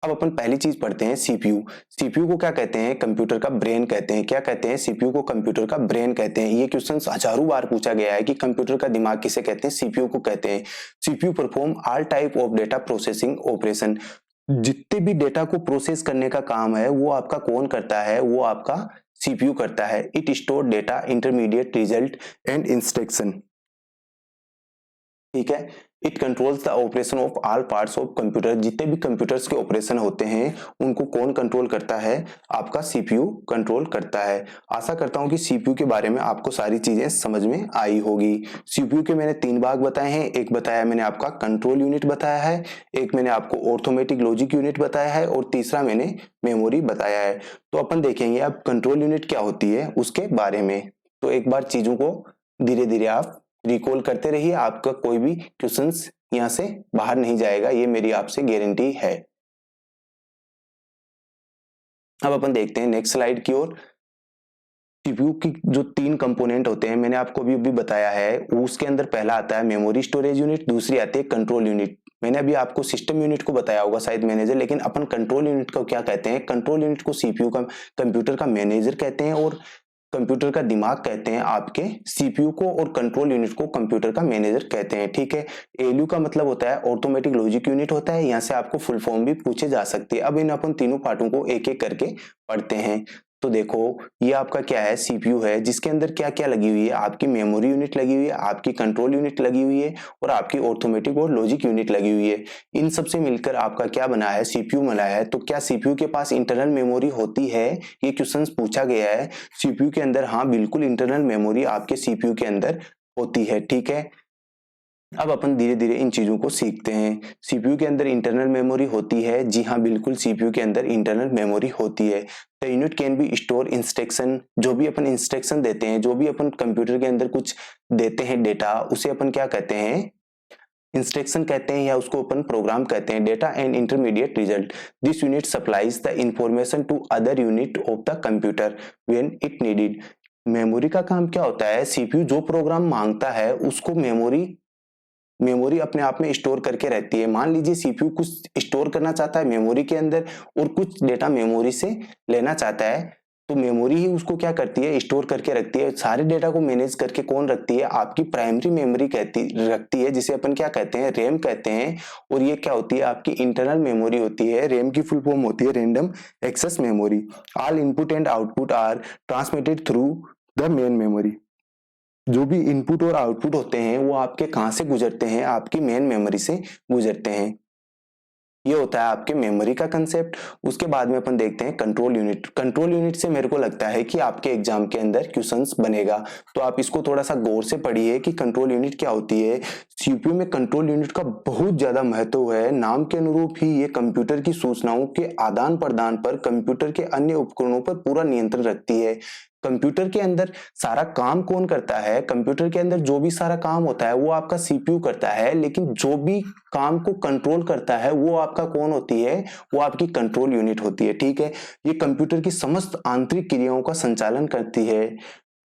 अब अपन पहली चीज पढ़ते हैं, सीपीयू। सीपीयू को क्या कहते हैं, कंप्यूटर का ब्रेन कहते हैं। क्या कहते हैं, सीपीयू को कंप्यूटर का ब्रेन कहते हैं। ये क्वेश्चन हजारों बार पूछा गया है कि कंप्यूटर का दिमाग किसे कहते हैं, सीपीयू को कहते हैं। CPU perform all type of data processing operation. जितने भी डेटा को प्रोसेस करने का काम है वो आपका कौन करता है, वो आपका सीपीयू करता है। It store data, intermediate result and instruction, ठीक है। It controls the operation of all parts of computer. जितने भी कंप्यूटर्स के ऑपरेशन होते हैं उनको कौन कंट्रोल करता है, आपका सीपीयू कंट्रोल करता है। आशा करता हूं कि सीपीयू के बारे में आपको सारी चीजें समझ में आई होगी। सीपीयू के मैंने तीन भाग बताए हैं। एक बताया मैंने आपका कंट्रोल यूनिट बताया है, एक मैंने आपको ऑर्थोमेटिक लॉजिक यूनिट बताया है, और तीसरा मैंने मेमोरी बताया है। तो अपन देखेंगे अब कंट्रोल यूनिट क्या होती है उसके बारे में। तो एक बार चीजों को धीरे धीरे आप रिकॉल करते रहिए, आपका कोई भी क्वेश्चंस यहां से बाहर नहीं जाएगा, ये मेरी आपसे गारंटी है। अब अपन देखते हैं नेक्स्ट स्लाइड की ओर। सीपीयू की जो तीन कंपोनेंट होते हैं मैंने आपको अभी अभी बताया है, उसके अंदर पहला आता है मेमोरी स्टोरेज यूनिट, दूसरी आती है कंट्रोल यूनिट। मैंने अभी आपको सिस्टम यूनिट को बताया होगा शायद मैनेजर, लेकिन अपन कंट्रोल यूनिट को क्या कहते हैं, कंट्रोल यूनिट को सीपीयू का, कंप्यूटर का मैनेजर कहते हैं, और कंप्यूटर का दिमाग कहते हैं आपके सीपीयू को, और कंट्रोल यूनिट को कंप्यूटर का मैनेजर कहते हैं, ठीक है। एलयू का मतलब होता है ऑटोमेटिक लॉजिक यूनिट होता है। यहाँ से आपको फुल फॉर्म भी पूछे जा सकती है। अब इन अपन तीनों पार्टों को एक एक करके पढ़ते हैं। तो देखो ये आपका क्या है, सीपीयू है, जिसके अंदर क्या क्या लगी हुई है, आपकी मेमोरी यूनिट लगी हुई है, आपकी कंट्रोल यूनिट लगी हुई है, और आपकी ऑर्थोमेटिक और लॉजिक यूनिट लगी हुई है। इन सब से मिलकर आपका क्या बना है, सीपीयू बना है। तो क्या सीपीयू के पास इंटरनल मेमोरी होती है, ये क्वेश्चन पूछा गया है। सीपीयू के अंदर हाँ बिल्कुल इंटरनल मेमोरी आपके सीपीयू के अंदर होती है, ठीक है। अब अपन धीरे धीरे इन चीजों को सीखते हैं। सीपीयू के अंदर इंटरनल मेमोरी होती है, जी हाँ बिल्कुल सीपीयू के अंदर इंटरनल मेमोरी होती है। The unit can be store instruction. जो भी अपन इंस्ट्रक्शन देते हैं, जो भी अपन कंप्यूटर के अंदर कुछ देते हैं डेटा, उसे अपन क्या कहते हैं, इंस्ट्रक्शन कहते हैं, या उसको अपन प्रोग्राम कहते हैं। Data and intermediate result, this unit supplies the information to other unit of the computer when it needed. Memory का काम क्या होता है, सीपीयू जो प्रोग्राम मांगता है उसको मेमोरी मेमोरी अपने आप में स्टोर करके रहती है। मान लीजिए सीपीयू कुछ स्टोर करना चाहता है मेमोरी के अंदर, और कुछ डेटा मेमोरी से लेना चाहता है, तो मेमोरी ही उसको क्या करती है, स्टोर करके रखती है। सारे डेटा को मैनेज करके कौन रखती है, आपकी प्राइमरी मेमोरी रखती है, जिसे अपन क्या कहते हैं, रैम कहते हैं। और ये क्या होती है, आपकी इंटरनल मेमोरी होती है। रैम की फुल फॉर्म होती है random access memory. All input and output are transmitted through the main memory. जो भी इनपुट और आउटपुट होते हैं वो आपके कहां से गुजरते हैं, आपकी मेन मेमोरी से गुजरते हैं। ये होता है आपके मेमोरी का कंसेप्ट। उसके बाद में अपन देखते हैं कंट्रोल यूनिट। कंट्रोल यूनिट से मेरे को लगता है कि आपके एग्जाम के अंदर क्वेश्चंस बनेगा, तो आप इसको थोड़ा सा गौर से पढ़िए कि कंट्रोल यूनिट क्या होती है। सीपीयू में कंट्रोल यूनिट का बहुत ज्यादा महत्व है। नाम के अनुरूप ही ये कंप्यूटर की सूचनाओं के आदान प्रदान पर, कंप्यूटर के अन्य उपकरणों पर पूरा नियंत्रण रखती है। कंप्यूटर के अंदर सारा काम कौन करता है? कंप्यूटर के अंदर जो भी सारा काम होता है वो आपका सीपीयू करता है, लेकिन जो भी काम को कंट्रोल करता है वो आपका कौन होती है? वो आपकी कंट्रोल यूनिट होती है। ठीक है, ये कंप्यूटर की समस्त आंतरिक क्रियाओं का संचालन करती है।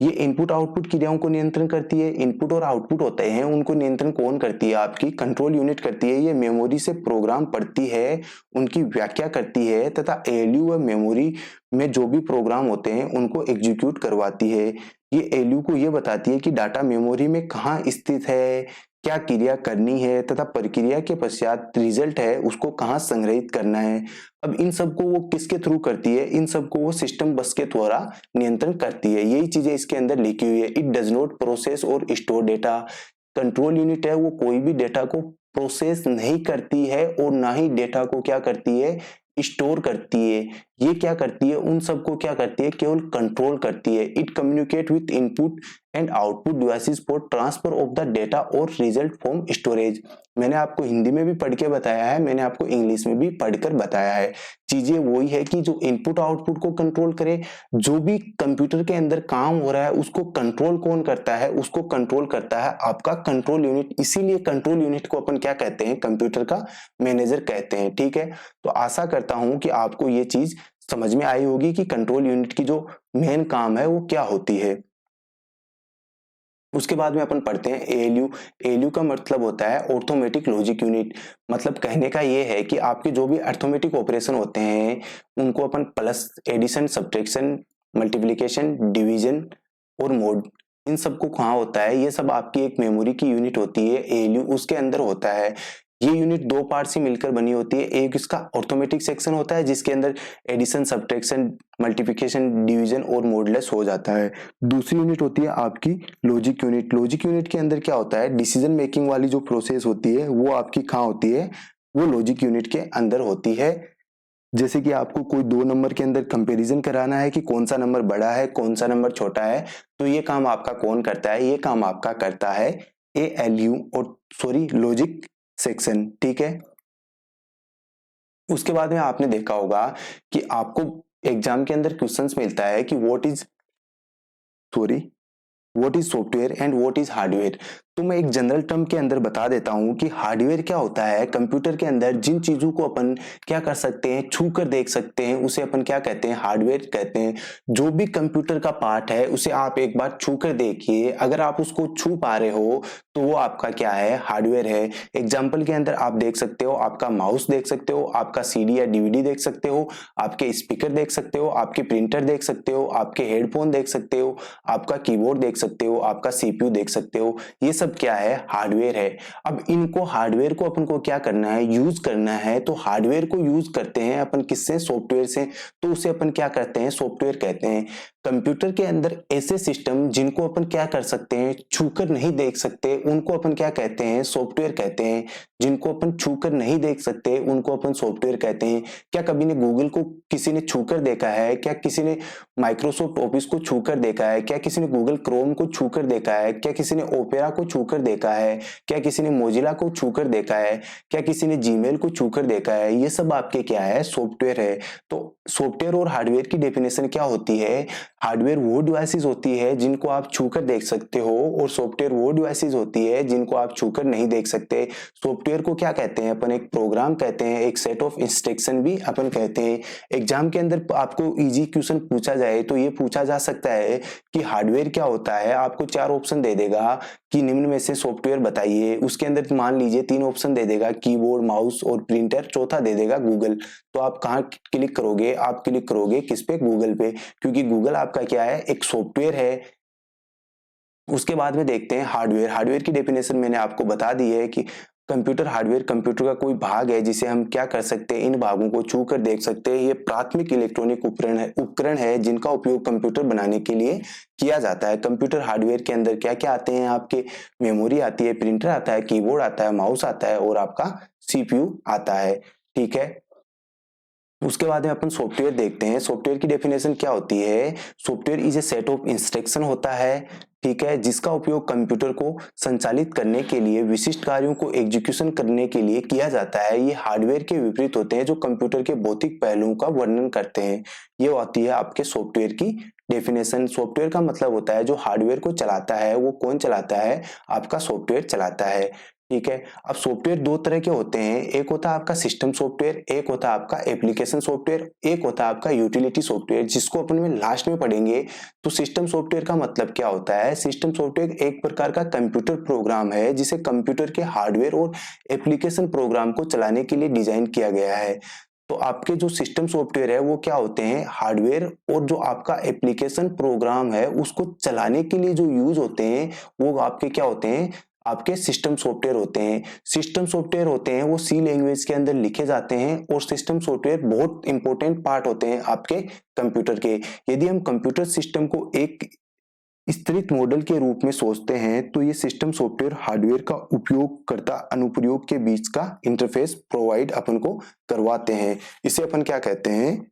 ये इनपुट आउटपुट क्रियाओं को नियंत्रण करती है। इनपुट और आउटपुट होते हैं, उनको नियंत्रण कौन करती है? आपकी कंट्रोल यूनिट करती है। ये मेमोरी से प्रोग्राम पढ़ती है, उनकी व्याख्या करती है तथा एएलयू व मेमोरी में जो भी प्रोग्राम होते हैं उनको एग्जीक्यूट करवाती है। ये एएलयू को ये बताती है कि डाटा मेमोरी में कहाँ स्थित है, क्या क्रिया करनी है तथा प्रक्रिया के पश्चात रिजल्ट है उसको कहाँ संग्रहित करना है। अब इन सबको वो किसके थ्रू करती है? इन सबको वो सिस्टम बस के द्वारा नियंत्रण करती है। यही चीजें इसके अंदर लिखी हुई है। इट डज नॉट प्रोसेस और स्टोर डेटा। कंट्रोल यूनिट है वो कोई भी डेटा को प्रोसेस नहीं करती है और ना ही डेटा को क्या करती है? स्टोर करती है। ये क्या करती है? उन सबको क्या करती है? केवल कंट्रोल करती है। It communicate with input and output devices for transfer of the data और रिजल्ट फ्रॉम स्टोरेज। मैंने आपको हिंदी में भी पढ़ के बताया है, मैंने आपको इंग्लिश में भी पढ़कर बताया है। चीजें वही है कि जो इनपुट आउटपुट को कंट्रोल करे, जो भी कंप्यूटर के अंदर काम हो रहा है उसको कंट्रोल कौन करता है? उसको कंट्रोल करता है आपका कंट्रोल यूनिट। इसीलिए कंट्रोल यूनिट को अपन क्या कहते हैं? कंप्यूटर का मैनेजर कहते हैं। ठीक है, तो आशा करता हूं कि आपको ये चीज समझ में आई होगी कि कंट्रोल यूनिट की जो मेन काम है वो क्या होती है। उसके बाद में अपन पढ़ते हैं एएलयू। एएलयू का मतलब होता है ऑर्थोमेटिक लॉजिक यूनिट। मतलब कहने का ये है कि आपके जो भी अर्थमेटिक ऑपरेशन होते हैं उनको अपन plus, addition, subtraction, multiplication, division और मोड, इन सबको कहाँ होता है? ये सब आपकी एक मेमोरी की यूनिट होती है एएलयू, उसके अंदर होता है। ये यूनिट दो पार्ट से मिलकर बनी होती है। एक इसका ऑर्थोमेटिक सेक्शन होता है जिसके अंदर एडिशन, सब्ट्रैक्शन, मल्टीप्लिकेशन, डिवीजन और मोडलेस हो जाता है। दूसरी यूनिट होती है आपकी लॉजिक यूनिट। लॉजिक यूनिट के अंदर क्या होता है? डिसीजन मेकिंग वाली जो प्रोसेस होती है वो आपकी कहाँ होती है? वो लॉजिक यूनिट के अंदर होती है। जैसे कि आपको कोई दो नंबर के अंदर कंपैरिजन कराना है कि कौन सा नंबर बड़ा है कौन सा नंबर छोटा है, तो ये काम आपका कौन करता है? ये काम आपका करता है एएलयू और सॉरी लॉजिक सेक्शन। ठीक है, उसके बाद में आपने देखा होगा कि आपको एग्जाम के अंदर क्वेश्चंस मिलता है कि what is software and what is hardware. तो मैं एक जनरल टर्म के अंदर बता देता हूं कि हार्डवेयर क्या होता है। कंप्यूटर के अंदर जिन चीजों को अपन क्या कर सकते हैं, छू कर देख सकते हैं, उसे अपन क्या कहते हैं? हार्डवेयर कहते हैं। जो भी कंप्यूटर का पार्ट है उसे आप एक बार छू कर देखिए, अगर आप उसको छू पा रहे हो तो वो आपका क्या है? हार्डवेयर है। एग्जाम्पल के अंदर आप देख सकते हो, आपका माउस देख सकते हो, आपका सीडी या डीवीडी देख सकते हो, आपके स्पीकर देख सकते हो, आपके प्रिंटर देख सकते हो, आपके हेडफोन देख सकते हो, आपका कीबोर्ड देख सकते हो, आपका सीपीयू देख सकते हो। ये सब क्या है? हार्डवेयर है। अब इनको हार्डवेयर को अपन को क्या करना है? यूज करना है। तो हार्डवेयर को यूज करते हैं अपन किससे? सॉफ्टवेयर से। तो उसे अपन क्या कहते हैं? सॉफ्टवेयर कहते हैं। कंप्यूटर के अंदर ऐसे सिस्टम जिनको अपन क्या कर सकते हैं? छूकर नहीं देख सकते, उनको अपन क्या कहते हैं? सॉफ्टवेयर कहते हैं। जिनको अपन छूकर नहीं देख सकते उनको अपन सॉफ्टवेयर कहते हैं। क्या कभी ने गूगल को किसी ने छूकर देखा है? क्या किसी ने माइक्रोसॉफ्ट ऑफिस को छूकर देखा है? क्या किसी ने गूगल क्रोम को छूकर देखा है? क्या किसी ने ओपेरा को छूकर देखा है? क्या किसी ने मोजिला को छूकर देखा है? क्या किसी ने जीमेल को छूकर देखा है? ये सब आपके क्या है? सॉफ्टवेयर है। तो सॉफ्टवेयर और हार्डवेयर की डेफिनेशन क्या होती है? हार्डवेयर वो डिवाइसेस होती है जिनको आप छूकर देख सकते हो और सॉफ्टवेयर वो डिवाइसेस होती है जिनको आप छूकर नहीं देख सकते। सॉफ्टवेयर को क्या कहते हैं अपन? एक प्रोग्राम कहते हैं, एक सेट ऑफ इंस्ट्रक्शन भी अपन कहते हैं। एग्जाम के अंदर आपको इजी क्वेश्चन पूछा जाए तो ये पूछा जा सकता है कि हार्डवेयर क्या होता है। आपको चार ऑप्शन दे देगा कि निम्न में से सॉफ्टवेयर बताइए। उसके अंदर मान लीजिए तीन ऑप्शन दे देगा, कीबोर्ड, माउस और प्रिंटर, चौथा दे देगा गूगल। तो आप कहाँ क्लिक करोगे? आप क्लिक करोगे किस पे? गूगल पे, क्योंकि गूगल आपका क्या है? एक सॉफ्टवेयर है। उसके बाद में देखते हैं हार्डवेयर। हार्डवेयर की डेफिनेशन मैंने आपको बता दी है कि कंप्यूटर हार्डवेयर कंप्यूटर का कोई भाग है जिसे हम क्या कर सकते हैं? इन भागों को छू कर देख सकते हैं। ये प्राथमिक इलेक्ट्रॉनिक उपकरण है जिनका उपयोग कंप्यूटर बनाने के लिए किया जाता है। कंप्यूटर हार्डवेयर के अंदर क्या क्या आते हैं? आपके मेमोरी आती है, प्रिंटर आता है, कीबोर्ड आता है, माउस आता है और आपका सीपीयू आता है। ठीक है। उसके बाद में अपन सॉफ्टवेयर देखते हैं। सॉफ्टवेयर की डेफिनेशन क्या होती है? Software is a set of instruction होता है, ठीक है, जिसका उपयोग कंप्यूटर को संचालित करने के लिए, विशिष्ट कार्यों को एग्जीक्यूशन करने के लिए किया जाता है। ये हार्डवेयर के विपरीत होते हैं जो कंप्यूटर के भौतिक पहलुओं का वर्णन करते हैं। ये होती है आपके सॉफ्टवेयर की डेफिनेशन। सॉफ्टवेयर का मतलब होता है जो हार्डवेयर को चलाता है, वो कौन चलाता है? आपका सॉफ्टवेयर चलाता है, ठीक है। अब सॉफ्टवेयर दो तरह के होते हैं, एक होता है आपका सिस्टम सॉफ्टवेयर, एक होता है आपका एप्लीकेशन सॉफ्टवेयर, एक होता है आपका यूटिलिटी सॉफ्टवेयर, जिसको अपन में लास्ट में पढ़ेंगे। तो सिस्टम सॉफ्टवेयर का मतलब क्या होता है? सिस्टम सॉफ्टवेयर एक प्रकार का कंप्यूटर प्रोग्राम है जिसे कंप्यूटर के हार्डवेयर और एप्लीकेशन प्रोग्राम को चलाने के लिए डिजाइन किया गया है। तो आपके जो सिस्टम सॉफ्टवेयर है वो क्या होते हैं? हार्डवेयर, और जो आपका एप्लीकेशन प्रोग्राम है उसको चलाने के लिए जो यूज होते हैं वो आपके क्या होते हैं? आपके सिस्टम सॉफ्टवेयर होते हैं। सिस्टम सॉफ्टवेयर होते हैं वो सी लैंग्वेज के अंदर लिखे जाते हैं, और सिस्टम सॉफ्टवेयर बहुत इंपॉर्टेंट पार्ट होते हैं आपके कंप्यूटर के। यदि हम कंप्यूटर सिस्टम को एक स्तरित मॉडल के रूप में सोचते हैं तो ये सिस्टम सॉफ्टवेयर हार्डवेयर का उपयोगकर्ता अनुप्रयोग के बीच का इंटरफेस प्रोवाइड अपन को करवाते हैं। इसे अपन क्या कहते हैं?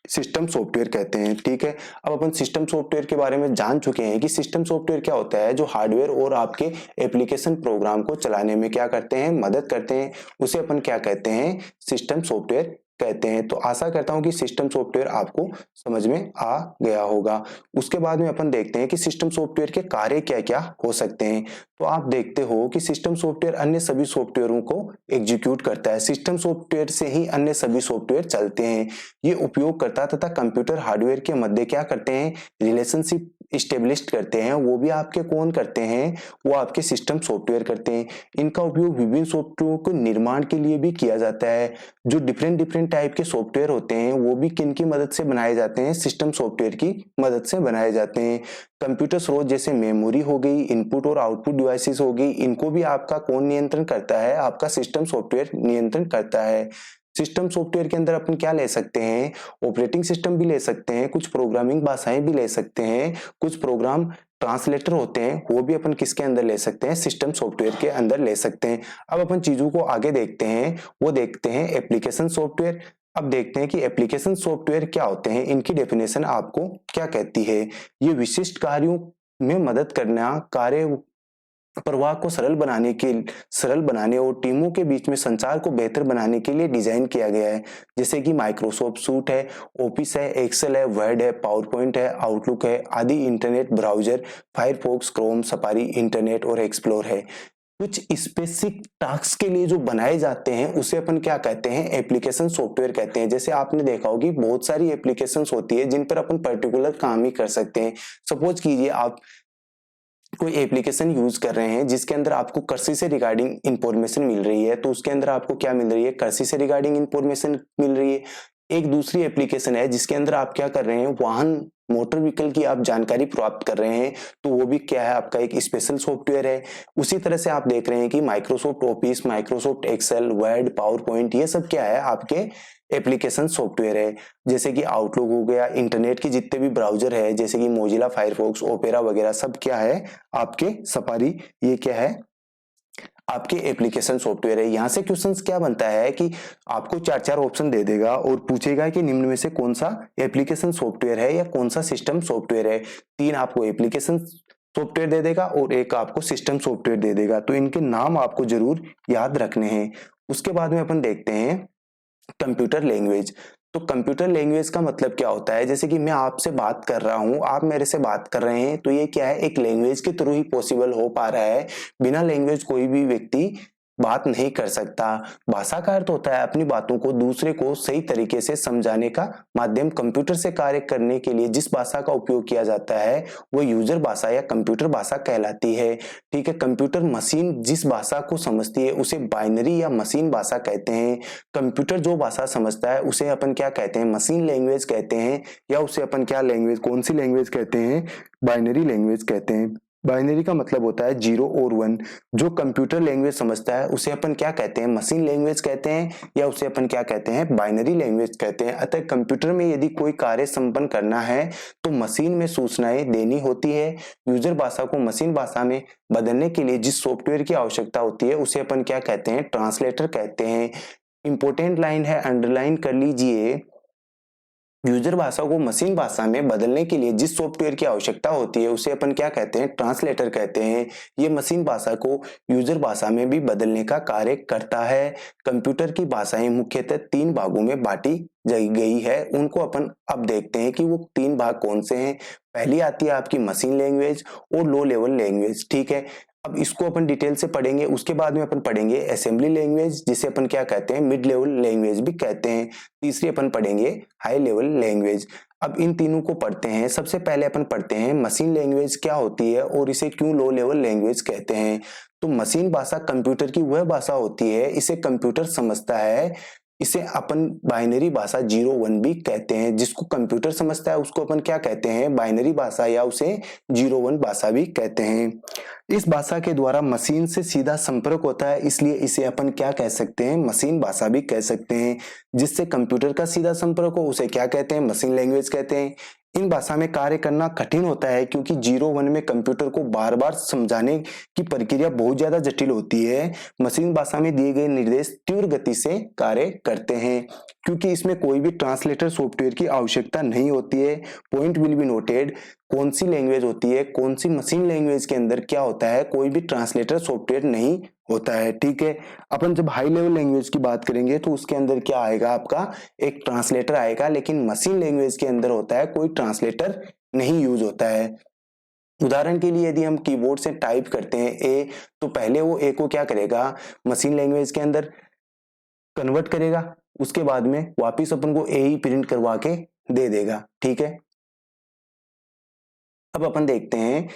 सिस्टम सॉफ्टवेयर कहते हैं, ठीक है। अब अपन सिस्टम सॉफ्टवेयर के बारे में जान चुके हैं कि सिस्टम सॉफ्टवेयर क्या होता है, जो हार्डवेयर और आपके एप्लीकेशन प्रोग्राम को चलाने में क्या करते हैं? मदद करते हैं। उसे अपन क्या कहते हैं? सिस्टम सॉफ्टवेयर कहते हैं। तो आशा करता हूं कि सिस्टम सॉफ्टवेयर आपको समझ में आ गया होगा। उसके बाद में अपन देखते हैं कि सिस्टम सॉफ्टवेयर के कार्य क्या क्या हो सकते हैं। तो आप देखते हो कि सिस्टम सॉफ्टवेयर अन्य सभी सॉफ्टवेयरों को एग्जीक्यूट करता है। सिस्टम सॉफ्टवेयर से ही अन्य सभी सॉफ्टवेयर चलते हैं। ये उपयोगकर्ता तथा कंप्यूटर हार्डवेयर के मध्य क्या करते हैं? रिलेशनशिप स्टेब्लिश करते हैं। वो भी आपके कौन करते हैं? वो आपके सिस्टम सॉफ्टवेयर करते हैं। इनका उपयोग विभिन्न सॉफ्टवेयर को निर्माण के लिए भी किया जाता है। जो डिफरेंट डिफरेंट टाइप के सॉफ्टवेयर होते हैं वो भी किन की मदद से बनाए जाते हैं? सिस्टम सॉफ्टवेयर की मदद से बनाए जाते हैं। कंप्यूटर स्रोत जैसे मेमोरी हो गई, इनपुट और आउटपुट डिवाइसेस हो गई, इनको भी आपका कौन नियंत्रण करता है? आपका सिस्टम सॉफ्टवेयर नियंत्रण करता है। सिस्टम सॉफ्टवेयर के अंदर अपन क्या ले सकते हैं? ऑपरेटिंग सिस्टम भी ले सकते हैं, कुछ प्रोग्रामिंग भाषाएं भी ले सकते हैं, कुछ प्रोग्राम ट्रांसलेटर होते हैं वो भी अपन किसके अंदर ले सकते हैं? सिस्टम सॉफ्टवेयर के अंदर ले सकते हैं। अब अपन चीजों को आगे देखते हैं, वो देखते हैं एप्लीकेशन सॉफ्टवेयर। अब देखते हैं कि एप्लीकेशन सॉफ्टवेयर क्या होते हैं, इनकी डेफिनेशन आपको क्या कहती है। ये विशिष्ट कार्यों में मदद करना, कार्य प्रवाह को सरल बनाने और टीमों के बीच में संचार को बेहतर बनाने के लिए डिजाइन किया गया है। जैसे कि माइक्रोसॉफ्ट सूट है, ऑफिस है, एक्सेल है, वर्ड है, पावर पॉइंट है, आउटलुक है आदि। Internet browser Firefox, Chrome, safari, internet और एक्सप्लोर है। कुछ स्पेसिफिक टास्क के लिए जो बनाए जाते हैं उसे अपन क्या कहते हैं? एप्लीकेशन सॉफ्टवेयर कहते हैं। जैसे आपने देखा होगी बहुत सारी एप्लीकेशंस होती है जिन पर अपन पर्टिकुलर काम ही कर सकते हैं। सपोज कीजिए आप कोई एप्लीकेशन यूज कर रहे हैं जिसके अंदर आपको कृषि से रिगार्डिंग इंफॉर्मेशन मिल रही है, तो उसके अंदर आपको क्या मिल रही है? कृषि से रिगार्डिंग इंफॉर्मेशन मिल रही है। एक दूसरी एप्लीकेशन है जिसके अंदर आप क्या कर रहे हैं? वाहन, मोटर व्हीकल की आप जानकारी प्राप्त कर रहे हैं, तो वो भी क्या है? आपका एक स्पेशल सॉफ्टवेयर है। उसी तरह से आप देख रहे हैं कि Microsoft Office, Microsoft Excel, Word, PowerPoint, ये सब क्या है? आपके एप्लीकेशन सॉफ्टवेयर है। जैसे कि आउटलुक हो गया, इंटरनेट के जितने भी ब्राउजर है जैसे कि मोजिला, फायरफॉक्स, ओपेरा वगैरह सब क्या है? आपके सफारी, ये क्या है? आपके एप्लीकेशन सॉफ्टवेयर है। यहां से क्वेश्चंस क्या बनता है कि आपको चार चार ऑप्शन दे देगा और पूछेगा कि निम्न में से कौन सा एप्लीकेशन सॉफ्टवेयर है या कौन सा सिस्टम सॉफ्टवेयर है। तीन आपको एप्लीकेशन सॉफ्टवेयर दे देगा और एक आपको सिस्टम सॉफ्टवेयर दे देगा, तो इनके नाम आपको जरूर याद रखने हैं। उसके बाद में अपन देखते हैं कंप्यूटर लैंग्वेज। तो कंप्यूटर लैंग्वेज का मतलब क्या होता है? जैसे कि मैं आपसे बात कर रहा हूं, आप मेरे से बात कर रहे हैं, तो ये क्या है? एक लैंग्वेज के थ्रू ही पॉसिबल हो पा रहा है। बिना लैंग्वेज कोई भी व्यक्ति बात नहीं कर सकता। भाषा का अर्थ होता है अपनी बातों को दूसरे को सही तरीके से समझाने का माध्यम। कंप्यूटर से कार्य करने के लिए जिस भाषा का उपयोग किया जाता है वो यूजर भाषा या कंप्यूटर भाषा कहलाती है, ठीक है। कंप्यूटर मशीन जिस भाषा को समझती है उसे बाइनरी या मशीन भाषा कहते हैं। कंप्यूटर जो भाषा समझता है उसे अपन क्या कहते हैं? मशीन लैंग्वेज कहते हैं, या उसे अपन क्या लैंग्वेज, कौन सी लैंग्वेज कहते हैं? बाइनरी लैंग्वेज कहते हैं। बाइनरी का मतलब होता है 0 और 1। जो कंप्यूटर लैंग्वेज समझता है उसे अपन क्या कहते हैं? मशीन लैंग्वेज कहते हैं, या उसे अपन क्या कहते हैं? बाइनरी लैंग्वेज कहते हैं। अतः कंप्यूटर में यदि कोई कार्य संपन्न करना है तो मशीन में सूचनाएं देनी होती है। यूजर भाषा को मशीन भाषा में बदलने के लिए जिस सॉफ्टवेयर की आवश्यकता होती है उसे अपन क्या कहते हैं? ट्रांसलेटर कहते हैं। इंपॉर्टेंट लाइन है, अंडरलाइन कर लीजिए। यूजर भाषा को मशीन भाषा में बदलने के लिए जिस सॉफ्टवेयर की आवश्यकता होती है उसे अपन क्या कहते हैं, ट्रांसलेटर कहते हैं। ये मशीन भाषा को यूजर भाषा में भी बदलने का कार्य करता है। कंप्यूटर की भाषाएं मुख्यतः 3 भागों में बांटी गई है। उनको अपन अब देखते हैं कि वो 3 भाग कौन से हैं। पहली आती है आपकी मशीन लैंग्वेज और लो लेवल लैंग्वेज, ठीक है। अब इसको अपन डिटेल से पढ़ेंगे, उसके बाद में अपन पढ़ेंगे असेंबली लैंग्वेज, जिसे अपन क्या कहते हैं, मिड लेवल लैंग्वेज भी कहते हैं। तीसरी अपन पढ़ेंगे हाई लेवल लैंग्वेज। अब इन तीनों को पढ़ते हैं। सबसे पहले अपन पढ़ते हैं मशीन लैंग्वेज क्या होती है और इसे क्यों लो लेवल लैंग्वेज कहते हैं। तो मशीन भाषा कंप्यूटर की वह भाषा होती है, इसे कंप्यूटर समझता है। इसे अपन बाइनरी भाषा 0-1 भी कहते हैं। जिसको कंप्यूटर समझता है उसको अपन क्या कहते हैं, बाइनरी भाषा या उसे 0-1 भाषा भी कहते हैं। इस भाषा के द्वारा मशीन से सीधा संपर्क होता है, इसलिए इसे अपन क्या कह सकते हैं, मशीन भाषा भी कह सकते हैं। जिससे कंप्यूटर का सीधा संपर्क हो उसे क्या कहते हैं, मशीन लैंग्वेज कहते हैं। इन भाषा में कार्य करना कठिन होता है क्योंकि 0-1 में कंप्यूटर को बार बार समझाने की प्रक्रिया बहुत ज्यादा जटिल होती है। मशीन भाषा में दिए गए निर्देश तीव्र गति से कार्य करते हैं क्योंकि इसमें कोई भी ट्रांसलेटर सॉफ्टवेयर की आवश्यकता नहीं होती है। पॉइंट विल बी नोटेड, कौन सी लैंग्वेज होती है, कौन सी मशीन लैंग्वेज के अंदर क्या होता है, कोई भी ट्रांसलेटर सॉफ्टवेयर नहीं होता है, ठीक है। अपन जब हाई लेवल लैंग्वेज की बात करेंगे तो उसके अंदर क्या आएगा, आपका एक ट्रांसलेटर आएगा। लेकिन मशीन लैंग्वेज के अंदर होता है कोई ट्रांसलेटर नहीं यूज होता है। उदाहरण के लिए यदि हम कीबोर्ड से टाइप करते हैं ए, तो पहले वो ए को क्या करेगा, मशीन लैंग्वेज के अंदर कन्वर्ट करेगा, उसके बाद में वापिस अपन को ए ही प्रिंट करवा के दे देगा, ठीक है। अब अपन देखते हैं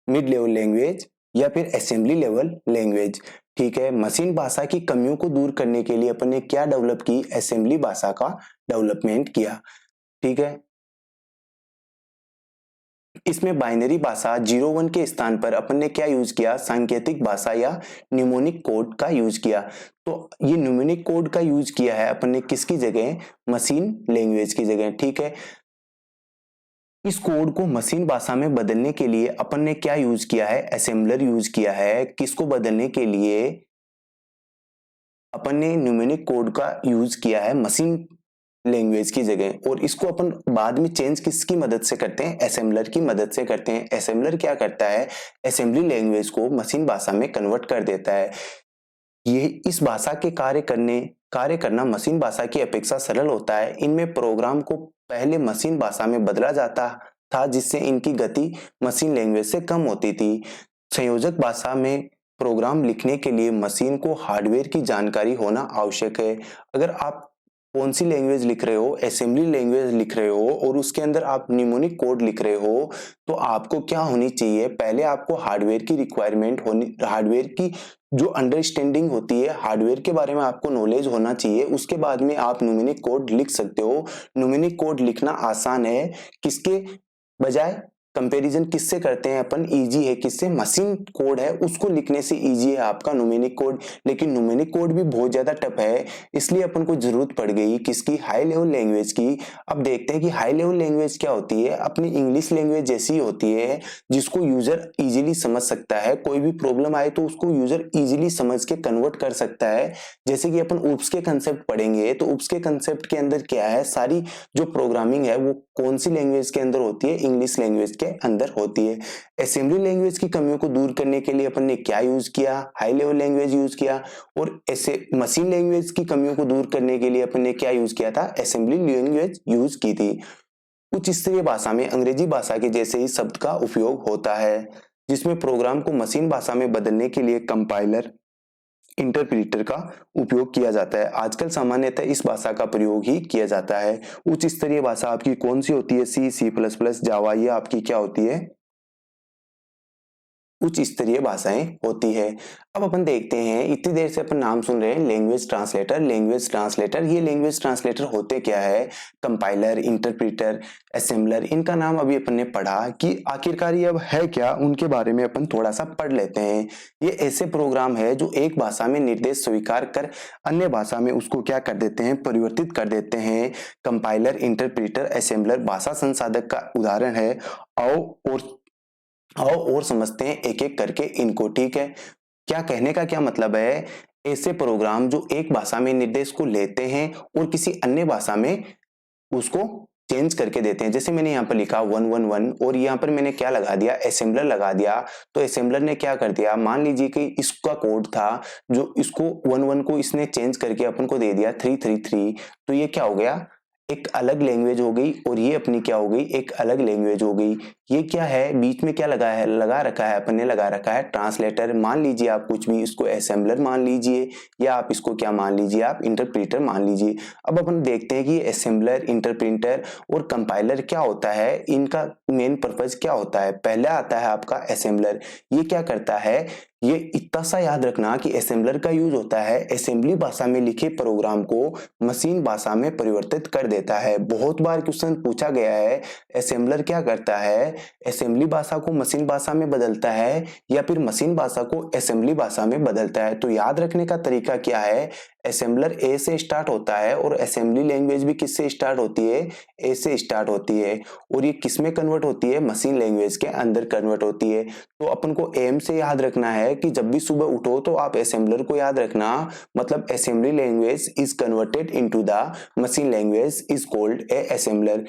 मिड लेवल लैंग्वेज या फिर असेंबली लेवल लैंग्वेज, ठीक है। मशीन भाषा की कमियों को दूर करने के लिए अपन ने क्या डेवलप की, असेंबली भाषा का डेवलपमेंट किया, ठीक है। इसमें बाइनरी भाषा 0-1 के स्थान पर अपन ने क्या यूज किया, सांकेतिक भाषा या न्यूमोनिक कोड का यूज किया। तो ये न्यूमोनिक कोड का यूज किया है अपन ने किसकी जगह, मशीन लैंग्वेज की जगह, ठीक है। इस कोड को मशीन भाषा में बदलने के लिए अपन ने क्या यूज किया है, असेंबलर यूज किया है। किसको बदलने के लिए, अपन ने न्यूमेरिक कोड का यूज किया है मशीन लैंग्वेज की जगह। और इसको अपन बाद में चेंज किसकी मदद से करते हैं, असेंबलर की मदद से करते हैं। असेंबलर क्या करता है, असेंबली लैंग्वेज को मशीन भाषा में कन्वर्ट कर देता है। ये इस भाषा के कार्य करना मशीन भाषा की अपेक्षा सरल होता है। इनमें प्रोग्राम को पहले मशीन भाषा में बदला जाता था जिससे इनकी गति मशीन लैंग्वेज से कम होती थी। संयोजक भाषा में प्रोग्राम लिखने के लिए मशीन को हार्डवेयर की जानकारी होना आवश्यक है। अगर आप कौन सी लैंग्वेज लिख रहे हो, असेंबली लैंग्वेज लिख रहे हो और उसके अंदर आप न्यूमोनिक कोड लिख रहे हो, तो आपको क्या होनी चाहिए, पहले आपको हार्डवेयर की रिक्वायरमेंट होनी, हार्डवेयर की जो अंडरस्टैंडिंग होती है, हार्डवेयर के बारे में आपको नॉलेज होना चाहिए। उसके बाद में आप न्यूमोनिक कोड लिख सकते हो। न्यूमोनिक कोड लिखना आसान है, किसके बजाय, कंपैरिजन किससे करते हैं अपन, इजी है, किससे, मशीन कोड है उसको लिखने से इजी है आपका न्यूमेरिक कोड। लेकिन न्यूमेरिक कोड भी बहुत ज्यादा टफ है, इसलिए अपन को जरूरत पड़ गई किसकी, हाई लेवल लैंग्वेज की। अब देखते हैं कि हाई लेवल लैंग्वेज क्या होती है। अपनी इंग्लिश लैंग्वेज जैसी होती है जिसको यूजर इजीली समझ सकता है। कोई भी प्रॉब्लम आए तो उसको यूजर इजीली समझ के कन्वर्ट कर सकता है। जैसे कि अपन ऊप्स के कंसेप्ट पढ़ेंगे तो ऊप्स के कंसेप्ट के अंदर क्या है, सारी जो प्रोग्रामिंग है वो कौन सी लैंग्वेज के अंदर होती है, इंग्लिश लैंग्वेज के अंदर होती है। असेंबली लैंग्वेज की कमियों को दूर करने के लिए अपन ने क्या यूज किया, हाई लेवल लैंग्वेज यूज किया। और ऐसे मशीन लैंग्वेज की कमियों को दूर करने के लिए अपन ने क्या यूज किया था, असेंबली लैंग्वेज यूज की थी। उच्च स्तरीय भाषा में अंग्रेजी भाषा के जैसे ही शब्द का उपयोग होता है, जिसमें प्रोग्राम को मशीन भाषा में बदलने के लिए कंपाइलर, इंटरप्रीटर का उपयोग किया जाता है। आजकल सामान्यतः इस भाषा का प्रयोग ही किया जाता है। उच्च स्तरीय भाषा आपकी कौन सी होती है, C++, जावा, ये आपकी क्या होती है, उच्च स्तरीय भाषाएं होती है। अब अपन देखते हैं, इतनी देर से अपन नाम सुन रहे हैं लैंग्वेज ट्रांसलेटर। लैंग्वेज ट्रांसलेटर, ये लैंग्वेज ट्रांसलेटर होते क्या है, कंपाइलर, इंटरप्रीटर, असेंबलर, इनका नाम अभी अपन ने पढ़ा कि आखिरकार ये अब है क्या, उनके बारे में अपन थोड़ा सा पढ़ लेते हैं। ये ऐसे प्रोग्राम है जो एक भाषा में निर्देश स्वीकार कर अन्य भाषा में उसको क्या कर देते हैं, परिवर्तित कर देते हैं। कंपाइलर, इंटरप्रीटर, असेंबलर भाषा संसाधक का उदाहरण है। आओ और समझते हैं एक एक करके इनको, ठीक है। क्या कहने का क्या मतलब है, ऐसे प्रोग्राम जो एक भाषा में निर्देश को लेते हैं और किसी अन्य भाषा में उसको चेंज करके देते हैं। जैसे मैंने यहाँ पर लिखा 111 और यहाँ पर मैंने क्या लगा दिया, असेंबलर लगा दिया। तो असेंबलर ने क्या कर दिया, मान लीजिए कि इसका कोड था जो इसको 11 को इसने चेंज करके अपन को दे दिया 333। तो ये क्या हो गया, एक अलग लैंग्वेज हो गई और ये अपनी क्या हो गई, एक अलग लैंग्वेज हो गई। ये क्या है, बीच में क्या लगा है, लगा रखा है अपन ने, लगा रखा है ट्रांसलेटर। मान लीजिए आप कुछ भी, इसको असेंबलर मान लीजिए या आप इसको क्या मान लीजिए, आप इंटरप्रेटर मान लीजिए। अब अपन देखते हैं कि असेंबलर, इंटरप्रेटर और कंपाइलर क्या होता है, इनका मेन पर्पज क्या होता है। पहला आता है आपका असेंबलर। ये क्या करता है, ये इतना सा याद रखना कि असेंबलर का यूज होता है असेंबली भाषा में लिखे प्रोग्राम को मशीन भाषा में परिवर्तित कर देता है। बहुत बार क्वेश्चन पूछा गया है, असेंबलर क्या करता है, असेंबली भाषा को मशीन भाषा में बदलता है या फिर मशीन भाषा को असेंबली भाषा में बदलता है। तो याद रखने का तरीका क्या है, असेंबलर ए से स्टार्ट होता है और असेंबली लैंग्वेज भी किससे स्टार्ट होती है, ए से स्टार्ट होती है। और ये किस में कन्वर्ट होती है, मशीन लैंग्वेज के अंदर कन्वर्ट होती है। तो अपन को एम से याद रखना है कि जब भी सुबह उठो तो आप असेंबलर को याद रखना, मतलब assembly language is converted into the machine language is called a assembler.